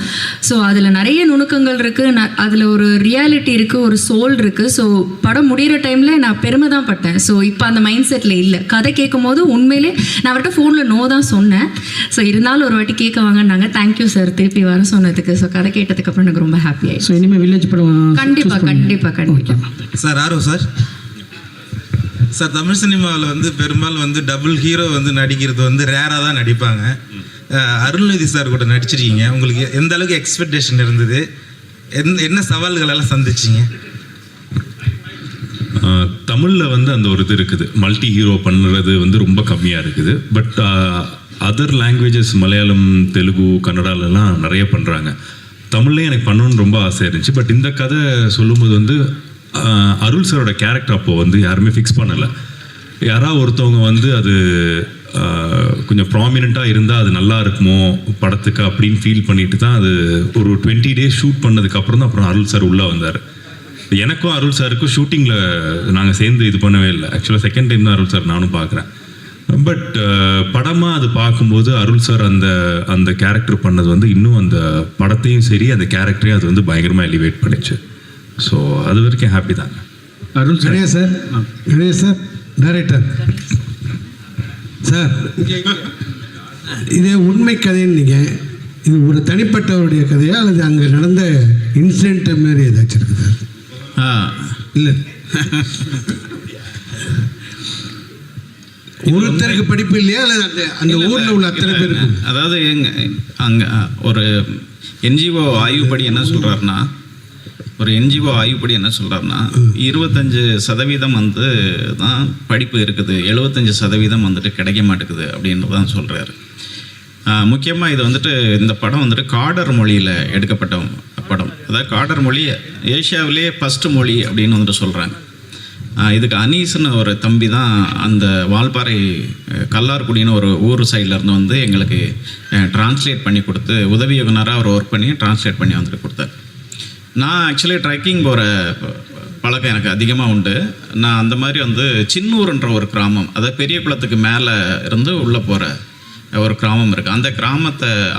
Speaker 5: ஸோ அதில் நிறைய நுணுக்கங்கள் இருக்குது, அதில் ஒரு ரியாலிட்டி இருக்குது, ஒரு சோல் இருக்குது. ஸோ படம் முடிகிற டைமில் நான் பெருமை தான் பட்டேன். ஸோ இப்போ அந்த மைண்ட் செட்டில் இல்லை. கதை கேட்கும் போது உண்மையிலே நான் அவர்கிட்ட ஃபோனில் நோ தான் சொன்னேன். ஸோ இருந்தாலும் ஒரு வாட்டி கேட்க வாங்கினாங்க. தேங்க்யூ சார் திருப்பி வர சொன்னதுக்கு. ஸோ கதை கேட்டதுக்கப்புறம் எனக்கு ரொம்ப ஹாப்பி ஆயிடுச்சு.
Speaker 13: ஸோ இனிமேல் வில்லேஜ் படம்
Speaker 5: கண்டிப்பாக கண்டிப்பாக
Speaker 14: சார் ஆரோ சார் சார் தமிழ் சினிமாவில் வந்து பெரும்பாலும் வந்து டபுள் ஹீரோ வந்து நடிக்கிறது வந்து ரேராக தான் நடிப்பாங்க. அருள்நிதி சார் கூட நடிச்சிருக்கீங்க. உங்களுக்கு எந்த அளவுக்கு எக்ஸ்பெக்டேஷன் இருந்தது? என்ன சவால்கள் எல்லாம் சந்திச்சிங்க?
Speaker 7: தமிழில் வந்து அந்த ஒரு இது இருக்குது, மல்டி ஹீரோ பண்ணுறது வந்து ரொம்ப கம்மியாக இருக்குது. But other languages Malayalam, Telugu, கன்னடாலெலாம் நிறைய பண்ணுறாங்க. தமிழ்லேயே எனக்கு பண்ணணுன்னு ரொம்ப ஆசையாக இருந்துச்சு. பட் இந்த கதை சொல்லும்போது வந்து அருள் சாரோட கேரக்டர் அப்போது வந்து யாருமே ஃபிக்ஸ் பண்ணலை. யாராவது ஒருத்தவங்க வந்து அது கொஞ்சம் ப்ராமினெண்ட்டாக இருந்தால் அது நல்லா இருக்குமோ படத்துக்கு அப்படின்னு ஃபீல் பண்ணிட்டு தான் அது ஒரு 20 days ஷூட் பண்ணதுக்கப்புறம் தான் அப்புறம் அருள் சார் உள்ளே வந்தார். எனக்கும் அருள் சாருக்கும் ஷூட்டிங்கில் நாங்கள் சேர்ந்து இது பண்ணவே இல்லை. ஆக்சுவலாக செகண்ட் டைம் தான் அருள் சார் நானும் பார்க்குறேன். பட் படமாக அது பார்க்கும்போது அருள் சார் அந்த கேரக்டர் பண்ணது வந்து இன்னும் அந்த படத்தையும் சரி அந்த கேரக்டரையும் அது வந்து பயங்கரமாக எலிவேட் பண்ணிச்சு. ஸோ அது வரைக்கும் ஹாப்பி தாங்க.
Speaker 15: அருள் கணேஷ் சார் டைரக்டர் சார், இதே உண்மை கதைன்னு நீங்கள் இது ஒரு தனிப்பட்டவருடைய கதையா அல்லது அங்கே நடந்த இன்சிடென்ட் மாரி ஏதாச்சும் இருக்குது சார்? இல்லை, ஒருத்தருக்கு படிப்பு இல்லையா அல்லது அந்த ஊரில் உள்ள அத்தனை பேருக்கு?
Speaker 6: அதாவது அங்கே ஒரு என்ஜிஓ ஆய்வுப்படி என்ன சொல்கிறாருன்னா 25% வந்து தான் படிப்பு இருக்குது, 75% வந்துட்டு கிடைக்க மாட்டேங்குது அப்படின்றது தான் சொல்கிறாரு. முக்கியமாக இது வந்துட்டு இந்த படம் வந்துட்டு காடர் மொழியில் எடுக்கப்பட்ட படம். அதாவது காடர் மொழி ஏஷியாவிலேயே ஃபஸ்ட்டு மொழி அப்படின்னு வந்துட்டு சொல்கிறாங்க. இதுக்கு அனீஸ்னு ஒரு தம்பி தான் அந்த வால்பாறை கல்லார்குடின்னு ஒரு ஊர் சைட்லேருந்து வந்து எங்களுக்கு டிரான்ஸ்லேட் பண்ணி கொடுத்து உதவி இயக்குனராக அவர் ஒர்க் பண்ணி டிரான்ஸ்லேட் பண்ணி வந்துட்டு கொடுத்தாரு. நான் ஆக்சுவலி ட்ரெக்கிங் போகிற பழக்கம் எனக்கு அதிகமாக உண்டு. நான் அந்த மாதிரி வந்து சின்னூர்ன்ற ஒரு கிராமம், அதாவது பெரிய குளத்துக்கு மேலே இருந்து உள்ளே போகிற ஒரு கிராமம் இருக்குது.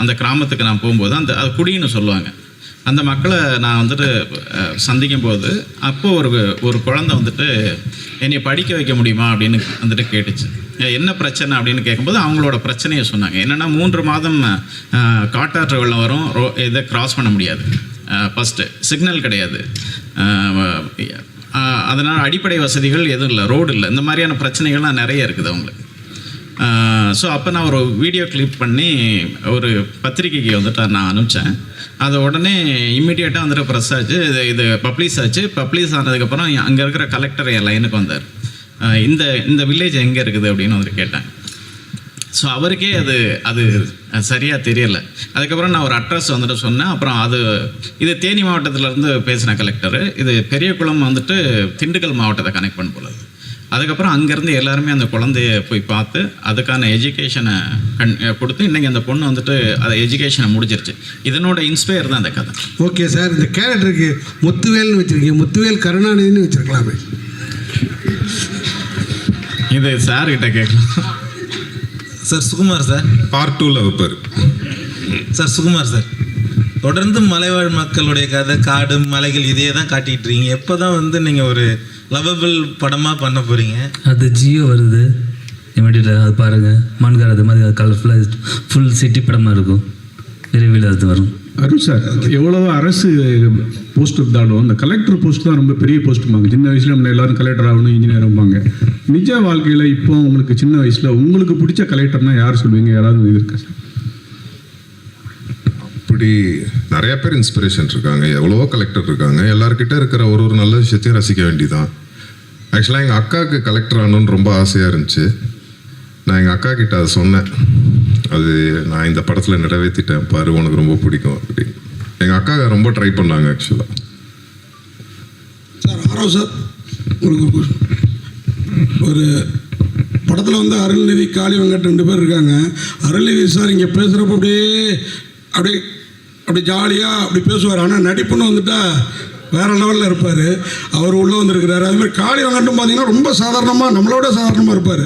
Speaker 6: அந்த கிராமத்துக்கு நான் போகும்போது அது குடின்னு சொல்லுவாங்க. அந்த மக்களை நான் வந்துட்டு சந்திக்கும் போது அப்போது ஒரு குழந்தை வந்துட்டு என்னை படிக்க வைக்க முடியுமா அப்படின்னு வந்துட்டு கேட்டுச்சு. என்ன பிரச்சனை அப்படின்னு கேட்கும்போது அவங்களோட பிரச்சனையை சொன்னாங்க. என்னென்னா 3 மாதம் காட்டாற்று வெள்ளம் வரும், இதை கிராஸ் பண்ண முடியாது, ஃபஸ்ட்டு சிக்னல் கிடையாது, அதனால் அடிப்படை வசதிகள் எதுவும் இல்லை, ரோடு இல்லை, இந்த மாதிரியான பிரச்சனைகள்லாம் நிறைய இருக்குது அவங்களுக்கு. ஸோ அப்போ நான் ஒரு வீடியோ கிளிப் பண்ணி ஒரு பத்திரிக்கைக்கு வந்துட்டு நான் அனுப்பிச்சேன். அது உடனே இம்மிடியேட்டாக வந்துட்டு ப்ரெஸ் ஆச்சு, இது பப்ளிஷ் ஆச்சு. பப்ளிஷ் ஆனதுக்கப்புறம் அங்கே இருக்கிற கலெக்டர் என் லைனுக்கு வந்தார். இந்த வில்லேஜ் எங்கே இருக்குது அப்படின்னு வந்துட்டு கேட்டேன். ஸோ அவருக்கே அது சரியாக தெரியலை. அதுக்கப்புறம் நான் ஒரு அட்ரஸ் வந்துட்டு சொன்னேன். அப்புறம் இது தேனி மாவட்டத்திலேருந்து பேசின கலெக்டரு, இது பெரியகுளம் வந்துட்டு திண்டுக்கல் மாவட்டத்தை கனெக்ட் பண்ண போல. அதுக்கப்புறம் அங்கேருந்து எல்லாருமே அந்த குழந்தைய போய் பார்த்து அதுக்கான எஜுகேஷனை கொடுத்து இன்றைக்கி அந்த பொண்ணு வந்துட்டு அதை எஜுகேஷனை முடிஞ்சிருச்சு. இதனோட இன்ஸ்பயர் தான் அந்த கதை.
Speaker 15: ஓகே சார், இந்த கேரக்டருக்கு முத்துவேல்னு வச்சுருக்கீங்க, முத்துவேல் கருணாநிதினு வச்சுருக்கலாமே.
Speaker 6: இது சார்கிட்ட கேட்கலாம்.
Speaker 14: சார் சுகுமார் சார்
Speaker 9: பார்ட் 2ல் வைப்பார்.
Speaker 14: சார் சுகுமார் சார், தொடர்ந்து மலைவாழ் மக்களுடைய கதை, காடு, மலைகள் இதையே தான் காட்டிகிட்டு இருக்கீங்க. எப்போ தான் வந்து நீங்கள் ஒரு லவபிள் படமாக பண்ண போகிறீங்க?
Speaker 2: அது ஜியோ வருது இமீடியட்டாக, அது பாருங்கள். மான்கார் அது மாதிரி கலர்ஃபுல்லாக ஃபுல் சிட்டி படமாக இருக்கும், விரைவில் அது வரும்.
Speaker 10: அருள் சார், எவ்வளோ அரசு போஸ்ட் இருந்தாலும் அந்த கலெக்டர் போஸ்ட் தான் ரொம்ப பெரிய போஸ்ட்டுமாங்க. சின்ன வயசில் நம்ம எல்லோரும் கலெக்டர் ஆகணும், இன்ஜினியர் ஆகுவாங்க. நிஜ வாழ்க்கையில் இப்போ உங்களுக்கு சின்ன வயசில் உங்களுக்கு பிடிச்ச கலெக்டர்னால் யார் சொல்லுவீங்க? யாராவது இது இருக்கா சார்?
Speaker 9: அப்படி நிறைய பேர் இன்ஸ்பிரேஷன் இருக்காங்க, எவ்வளவோ கலெக்டர் இருக்காங்க. எல்லாருக்கிட்ட இருக்கிற ஒரு நல்ல விஷயத்தையும் ரசிக்க வேண்டிதான். ஆக்சுவலாக எங்கள் அக்காவுக்கு கலெக்டர் ஆகணுன்னு ரொம்ப ஆசையாக இருந்துச்சு. நான் எங்கள் அக்கா கிட்ட அதை சொன்னேன், அது நான் இந்த படத்தில் நிறைவேற்றிட்டேன் பாரு, உனக்கு ரொம்ப பிடிக்கும் அப்படின்னு. எங்கள் அக்கா ரொம்ப ட்ரை பண்ணாங்க ஆக்சுவலாக.
Speaker 12: சார் ஆரோ சார், உங்களுக்கு ஒரு படத்தில் வந்து அருள்நிதி, காளி வெங்கட் 2 பேர் இருக்காங்க. அருள்நிதி சார் இங்கே பேசுகிறப்ப அப்படியே ஜாலியாக அப்படி பேசுவார். ஆனால் நடிப்புன்னு வந்துட்டா வேறு லெவலில் இருப்பார். அவர் உள்ளே வந்துருக்கிறாரு. அதுமாதிரி காளி வெங்கட்டும் பார்த்தீங்கன்னா ரொம்ப சாதாரணமாக, நம்மளோட சாதாரணமாக இருப்பார்.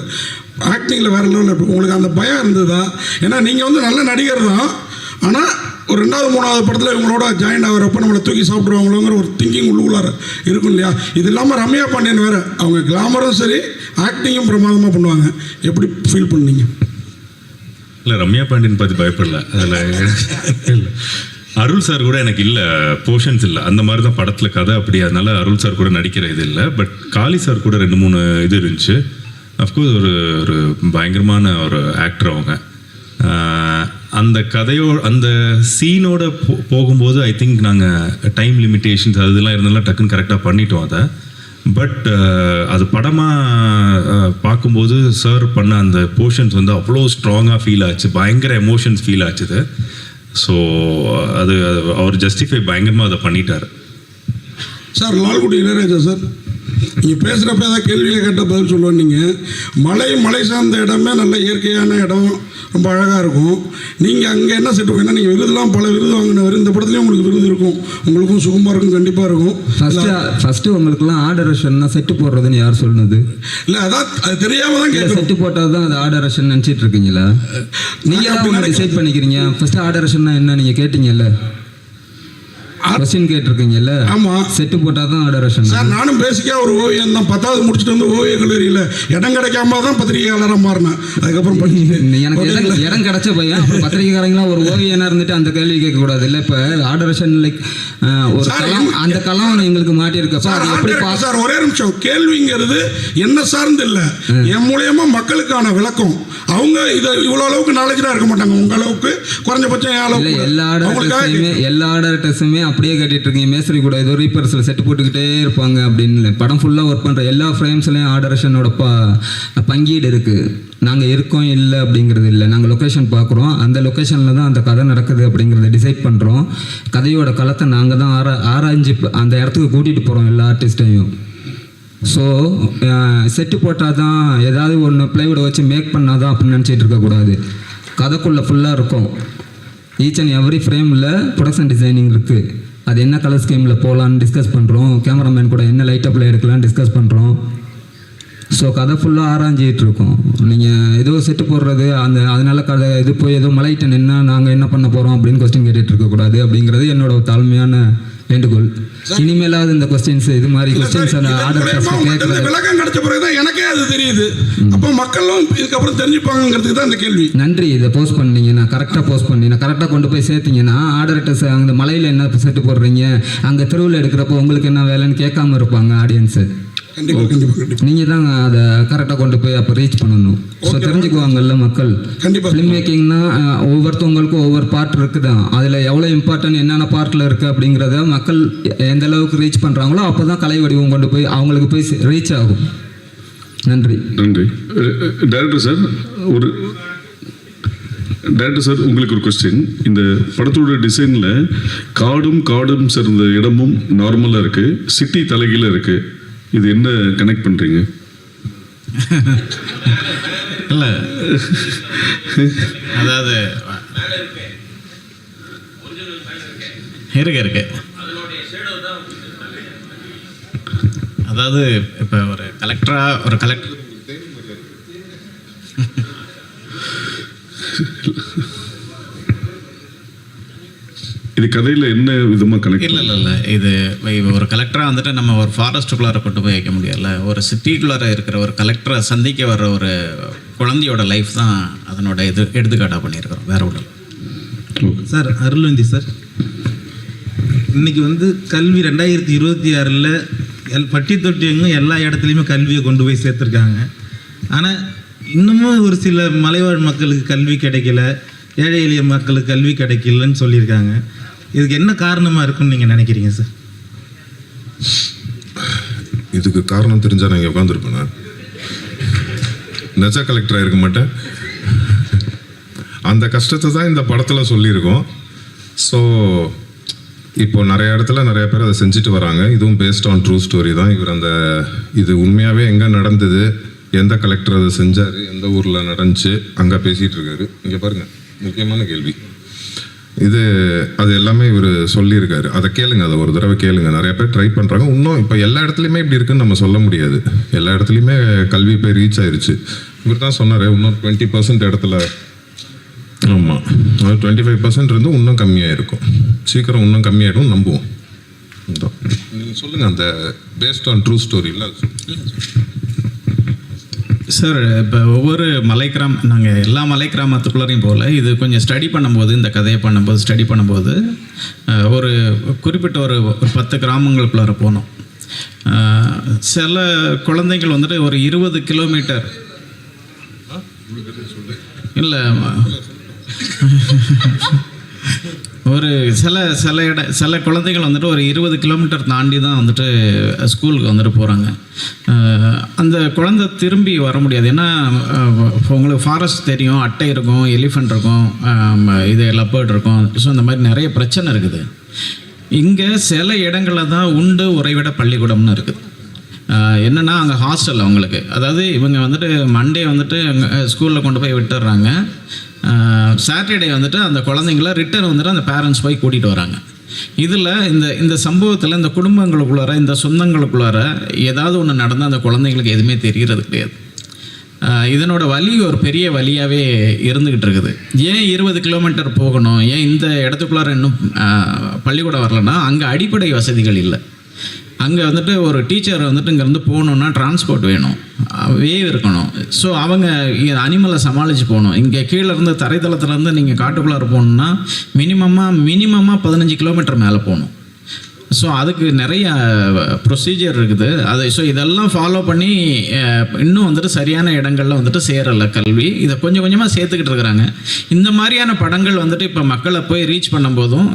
Speaker 12: ஆக்டிங்கில் வேறு லெவலில் இருப்பார். உங்களுக்கு அந்த பயம் இருந்ததா? ஏன்னா நீங்கள் வந்து நல்ல நடிகர் தான், ஆனால் ஒரு 2வது 3வது படத்தில் இவங்களோட ஜாயின் ஆகிறப்ப நம்மளை தூக்கி சாப்பிடுவாங்களோங்கிற ஒரு திங்கிங் உள்ளுக்குள்ளார இருக்கும் இல்லையா? இது இல்லாமல் ரம்யா பாண்டியன் வேறு, அவங்க கிளாமரும் சரி ஆக்டிங்கும் பிரமாதமாக பண்ணுவாங்க. எப்படி ஃபீல் பண்ணீங்க?
Speaker 7: இல்லை, ரம்யா பாண்டியன் பார்த்து பயப்படல. அதில் இல்லை, அருள் சார் கூட எனக்கு இல்லை, போர்ஷன்ஸ் இல்லை, அந்த மாதிரி தான் படத்தில் கதை அப்படி, அதனால அருள் சார் கூட நடிக்கிற இது இல்லை. பட் காளி சார் கூட 2-3 இது இருந்துச்சு. அஃப்கோர்ஸ் ஒரு பயங்கரமான ஒரு ஆக்டர் அவங்க. அந்த அந்த சீனோட போகும்போது ஐ திங்க் நாங்கள் டைம் லிமிட்டேஷன்ஸ் அதெல்லாம் இருந்தெல்லாம் டக்குன்னு கரெக்டாக பண்ணிட்டோம் அதை. பட் அது படமாக பார்க்கும்போது சார் பண்ண அந்த போர்ஷன்ஸ் வந்து அவ்வளோ ஸ்ட்ராங்காக ஃபீல் ஆச்சு, பயங்கர எமோஷன்ஸ் ஃபீல் ஆச்சுது. ஸோ அது அவர் ஜஸ்டிஃபை பயங்கரமாக அதை பண்ணிட்டார்.
Speaker 12: சார் லால்குடி இளையராஜா சார், நீங்கள் பேசுகிறப்ப ஏதாவது கேள்வியில் கேட்ட பதில் சொல்லுவோம். நீங்கள் மலை சார்ந்த இடமே நல்ல இயற்கையான இடம், ரொம்ப அழகாக இருக்கும். நீங்கள் அங்கே என்ன செட்டு ஏன்னா நீங்கள் விருதுலாம் பல விருது வாங்கினவர், இந்த படத்துலேயும் உங்களுக்கு விருது இருக்கும், உங்களுக்கும் சுகமாக இருக்கும், கண்டிப்பாக இருக்கும்.
Speaker 11: ஃபஸ்ட்டு உங்களுக்குலாம் ஆர்டரேஷன்னா செட்டு போடுறதுன்னு யார் சொன்னது?
Speaker 12: இல்லை அதான் அது தெரியாமல் தான் கேட்குறேன்.
Speaker 11: செட்டு போட்டால் தான் அது ஆர்டரேஷன் நினச்சிட்டு இருக்கீங்களா? நீங்கள் தான் ஒன்று டிசைட் பண்ணிக்கிறீங்க. ஃபஸ்ட்டு ஆர்டரேஷன்னா என்ன நீங்கள் கேட்டீங்கல்ல, கொஸ்டின் கேட்டிருக்கீங்கல்ல.
Speaker 12: ஆமாம்,
Speaker 11: செட்டு போட்டால் தான் ஆர்டரேஷன்.
Speaker 12: சார் நானும் பேசிக்காக ஒரு ஓவியம் தான், 10வது முடிச்சுட்டு வந்து ஓவிய கல்லூரியில் இடம் கிடைக்காம தான் பத்திரிகையாளராக மாறினேன். அதுக்கப்புறம்
Speaker 11: எனக்கு இடம் கிடைச்ச பையன் அப்புறம் பத்திரிகைக்காரங்களாம் ஒரு ஓவியனாக இருந்துட்டு அந்த கேள்வி கேட்கக்கூடாது இல்லை. இப்போ ஆர்டரேஷன் லைக் ஒரு களம், அந்த களம் எங்களுக்கு மாட்டியிருக்கப்ப அது எப்படி
Speaker 12: சார்? ஒரே நிமிஷம், கேள்விங்கிறது என்ன சார்ந்து இல்லை, என் மூலியமா மக்களுக்கான விளக்கம். அவங்க இதை இவ்வளோ அளவுக்கு நாலேஜாக இருக்க மாட்டாங்க, உங்க அளவுக்கு குறைஞ்சபட்சம்
Speaker 11: எல்லா ஆர்டர்ஸுமே அப்படியே கேட்டுட்டு இருக்கீங்க. மேஸ்திரி கூட ஏதோ ரீப்பர்ஸில் செட்டு போட்டுக்கிட்டே இருப்பாங்க அப்படின்னு. படம் ஃபுல்லாக ஒர்க் பண்ணுற எல்லா ஃப்ரேம்ஸ்லையும் ஆர்டரேஷனோட பங்கீடு இருக்குது. நாங்கள் இருக்கோம் இல்லை அப்படிங்கிறது இல்லை, நாங்கள் லொக்கேஷன் பார்க்குறோம், அந்த லொக்கேஷனில் தான் அந்த கதை நடக்குது அப்படிங்கிறத டிசைட் பண்ணுறோம். கதையோட களத்தை நாங்கள் தான் ஆராய்ஞ்சு அந்த இடத்துக்கு கூட்டிகிட்டு போகிறோம் எல்லா ஆர்டிஸ்ட்டையும். ஸோ செட்டு போட்டால் தான் ஏதாவது ஒன்று ப்ளைவுட் வச்சு மேக் பண்ணால் தான் அப்படின்னு நினச்சிட்டு இருக்கக்கூடாது. கதைக்குள்ளே ஃபுல்லாக இருக்கும். ஈச் அண்ட் எவ்ரி ஃப்ரேமில் ப்ரொடக்ஷன் டிசைனிங் இருக்குது. அது என்ன கலர் ஸ்கீமில் போகலான்னு டிஸ்கஸ் பண்ணுறோம். கேமராமேன் கூட என்ன லைட் அப்பில் எடுக்கலான்னு டிஸ்கஸ் பண்ணுறோம். ஸோ கதை ஃபுல்லாக ஆராய்ஞ்சிட்டு இருக்கோம். நீங்கள் ஏதோ செட்டு போடுறது அதனால கதை இது போய் ஏதோ மலைட்டன் என்ன நாங்கள் என்ன பண்ண போகிறோம் அப்படின்னு கொஸ்டின் கேட்டுட்டு இருக்கக்கூடாது அப்படிங்கிறது என்னோட தாழ்மையான வேண்டுகோள். இனிமேலாவது இந்த கொஸ்டின்ஸ் இது மாதிரி கொஸ்டின்ஸ் அந்த ஆர்டர்
Speaker 12: விளக்கம் கிடைச்ச பிறகுதான் எனக்கே அது தெரியுது. அப்போ மக்களும் இதுக்கப்புறம் தெரிஞ்சுப்பாங்கிறதுக்கு தான் இந்த கேள்வி.
Speaker 11: நன்றி. இதை போஸ்ட் பண்ணீங்க, நான் கரெக்டாக போஸ்ட் பண்ணி நான் கரெக்டாக கொண்டு போய் சேர்த்தீங்கன்னா ஆர்டர்ஸ் அந்த மலையில் என்ன செட்டு போடுறீங்க, அங்கே தெருவில் எடுக்கிறப்போ உங்களுக்கு என்ன வேலைன்னு கேட்காம இருப்பாங்க ஆடியன்ஸு. நீங்கள் தான் அதை கரெக்டாக கொண்டு போய் அப்போ ரீச் பண்ணணும். ஸோ தெரிஞ்சுக்குவாங்கல்ல மக்கள். ஃபிலிம் மேக்கிங்னா ஒவ்வொருத்தவங்களுக்கும் ஒவ்வொரு பார்ட் இருக்குது தான், அதில் எவ்வளோ இம்பார்ட்டன்ட் என்னென்ன பார்ட்டில் இருக்குது அப்படிங்கிறத மக்கள் எந்த அளவுக்கு ரீச் பண்ணுறாங்களோ அப்போ தான் கலை வடிவம் கொண்டு போய் அவங்களுக்கு போய் ரீச் ஆகும். நன்றி.
Speaker 16: டைரக்டர் சார் உங்களுக்கு ஒரு கொஸ்டின். இந்த படத்தோட டிசைனில் காடும் சேர்ந்த இடமும் நார்மலாக இருக்குது, சிட்டி தலைகீழ இருக்குது. இது என்ன கனெக்ட் பண்ணுறீங்க?
Speaker 14: இல்லை அதாவது இருக்கு அதாவது இப்போ ஒரு கலெக்டர்
Speaker 16: இது கதையில் என்ன விதமாக கனெக்ட்?
Speaker 6: இல்லை இது ஒரு கலெக்டராக வந்துட்டு நம்ம ஒரு ஃபாரஸ்ட்டுக்குள்ளார கொண்டு போய் வைக்க முடியல. ஒரு சிட்டிக்குள்ளார இருக்கிற ஒரு கலெக்டரை சந்திக்க வர்ற ஒரு குழந்தையோட லைஃப் தான் அதனோட எடுத்துக்காட்டாக பண்ணியிருக்கிறோம், வேற ஒன்றும்.
Speaker 14: சார் அருள்வந்தி சார், இன்னைக்கு வந்து கல்வி 2026 பட்டி தொட்டியங்க எல்லா இடத்துலையுமே கல்வியை கொண்டு போய் சேர்த்துருக்காங்க. ஆனால் இன்னமும் ஒரு சில மலைவாழ் மக்களுக்கு கல்வி கிடைக்கல, ஏழை எளிய மக்களுக்கு கல்வி கிடைக்கலன்னு சொல்லியிருக்காங்க. இதுக்கு என்ன காரணமாக இருக்குன்னு நீங்கள் நினைக்கிறீங்க சார்?
Speaker 9: இதுக்கு காரணம் தெரிஞ்சால் நான் இங்கே உட்காந்துருப்பேன், நெஜ கலெக்டராக இருக்க மாட்டேன். அந்த கஷ்டத்தை தான் இந்த படத்தில் சொல்லியிருக்கோம். ஸோ இப்போ நிறைய இடத்துல நிறைய பேர் அதை செஞ்சுட்டு வராங்க. இதுவும் பேஸ்ட் ஆன் ட்ரூ ஸ்டோரி தான். இது உண்மையாகவே எங்கே நடந்தது, எந்த கலெக்டர் அதை செஞ்சார், எந்த ஊரில் நடந்துச்சு, அங்கே பேசிகிட்டு இருக்காரு. இங்கே பாருங்கள், முக்கியமான கேள்வி அது எல்லாமே இவர் சொல்லியிருக்காரு. அதை கேளுங்க, அதை ஒரு தடவை கேளுங்க. நிறைய பேர் ட்ரை பண்ணுறாங்க. இன்னும் இப்போ எல்லா இடத்துலையுமே இப்படி இருக்குன்னு நம்ம சொல்ல முடியாது. எல்லா இடத்துலையுமே கல்வி போய் ரீச் ஆயிடுச்சு. இவர் தான் சொன்னார் இன்னும் 20% இடத்துல. ஆமாம், அது 25% இருந்து இன்னும் கம்மியாக இருக்கும். சீக்கிரம் இன்னும் கம்மியாகிடும் நம்புவோம். நீங்கள் சொல்லுங்கள், அந்த பேஸ்ட் ஆன் ட்ரூ ஸ்டோரி இல்லை
Speaker 6: சார் இப்போ ஒவ்வொரு நாங்கள் எல்லா மலை கிராமத்துக்குள்ளரையும் போகல, இது கொஞ்சம் ஸ்டடி பண்ணும்போது, இந்த கதையை ஸ்டடி பண்ணும்போது ஒரு குறிப்பிட்ட ஒரு 10 கிராமங்களுக்குள்ளார போனோம். சில குழந்தைகள் வந்துட்டு ஒரு 20 கிலோமீட்டர் இல்லை, ஒரு சில குழந்தைகள் வந்துட்டு ஒரு 20 கிலோமீட்டர் தாண்டி தான் வந்துட்டு ஸ்கூலுக்கு வந்துட்டு போகிறாங்க. அந்த குழந்தை திரும்பி வர முடியாது. ஏன்னா இப்போ உங்களுக்கு ஃபாரஸ்ட் தெரியும், அட்டை இருக்கும், எலிஃபண்ட் இருக்கும், இது லெப்பர்ட் இருக்கும். ஸோ இந்த மாதிரி நிறைய பிரச்சனை இருக்குது. இங்கே சில இடங்களில் தான் உண்டு உறைவிட பள்ளிக்கூடம்னு இருக்குது. என்னென்னா அங்கே ஹாஸ்டல் அவங்களுக்கு, அதாவது இவங்க வந்துட்டு மண்டே வந்துட்டு ஸ்கூலில் கொண்டு போய் விட்டுடுறாங்க. சாட்டர்டே வந்துட்டு அந்த குழந்தைங்கள ரிட்டர்ன் வந்துட்டு அந்த பேரண்ட்ஸ் போய் கூட்டிகிட்டு வராங்க. இதில் இந்த சம்பவத்தில் இந்த குடும்பங்களுக்குள்ளார, இந்த சொந்தங்களுக்குள்ளார ஏதாவது ஒன்று நடந்தால் அந்த குழந்தைங்களுக்கு எதுவுமே தெரிகிறது கிடையாது. இதனோட வலி ஒரு பெரிய வலியாகவே இருந்துக்கிட்டு இருக்குது. ஏன் 20 கிலோமீட்டர் போகணும், ஏன் இந்த இடத்துக்குள்ளார இன்னும் பள்ளிக்கூடம் வரலன்னா, அங்கே அடிப்படை வசதிகள் இல்லை. அங்கே வந்துட்டு ஒரு டீச்சர் வந்துட்டு இங்கேருந்து போகணுன்னா டிரான்ஸ்போர்ட் வேணும், வேவ் இருக்கணும். ஸோ அவங்க அனிமலை சமாளித்து போகணும். இங்கே கீழே இருந்து தரைத்தளத்துலேருந்து நீங்கள் காட்டுக்குள்ளார போகணுன்னா மினிமமாக 15 கிலோமீட்டர் மேலே போகணும். ஸோ அதுக்கு நிறைய ப்ரொசீஜர் இருக்குது. ஸோ இதெல்லாம் ஃபாலோ பண்ணி இன்னும் வந்துட்டு சரியான இடங்களில் வந்துட்டு சேரலை கல்வி. இதை கொஞ்சம் கொஞ்சமாக சேர்த்துக்கிட்டு இருக்கிறாங்க. இந்த மாதிரியான படங்கள் வந்துட்டு இப்போ மக்களை போய் ரீச் பண்ணும்போதும்,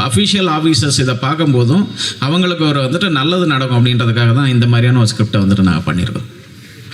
Speaker 6: அஃபிஷியல் ஆஃபீஸர்ஸ் இதை பார்க்கும்போதும் அவங்களுக்கு ஒரு வந்துட்டு நல்லது நடக்கும் அப்படின்றதுக்காக தான் இந்த மாதிரியான ஒரு ஸ்கிரிப்டை வந்துட்டு நாங்கள் பண்ணியிருக்கோம்.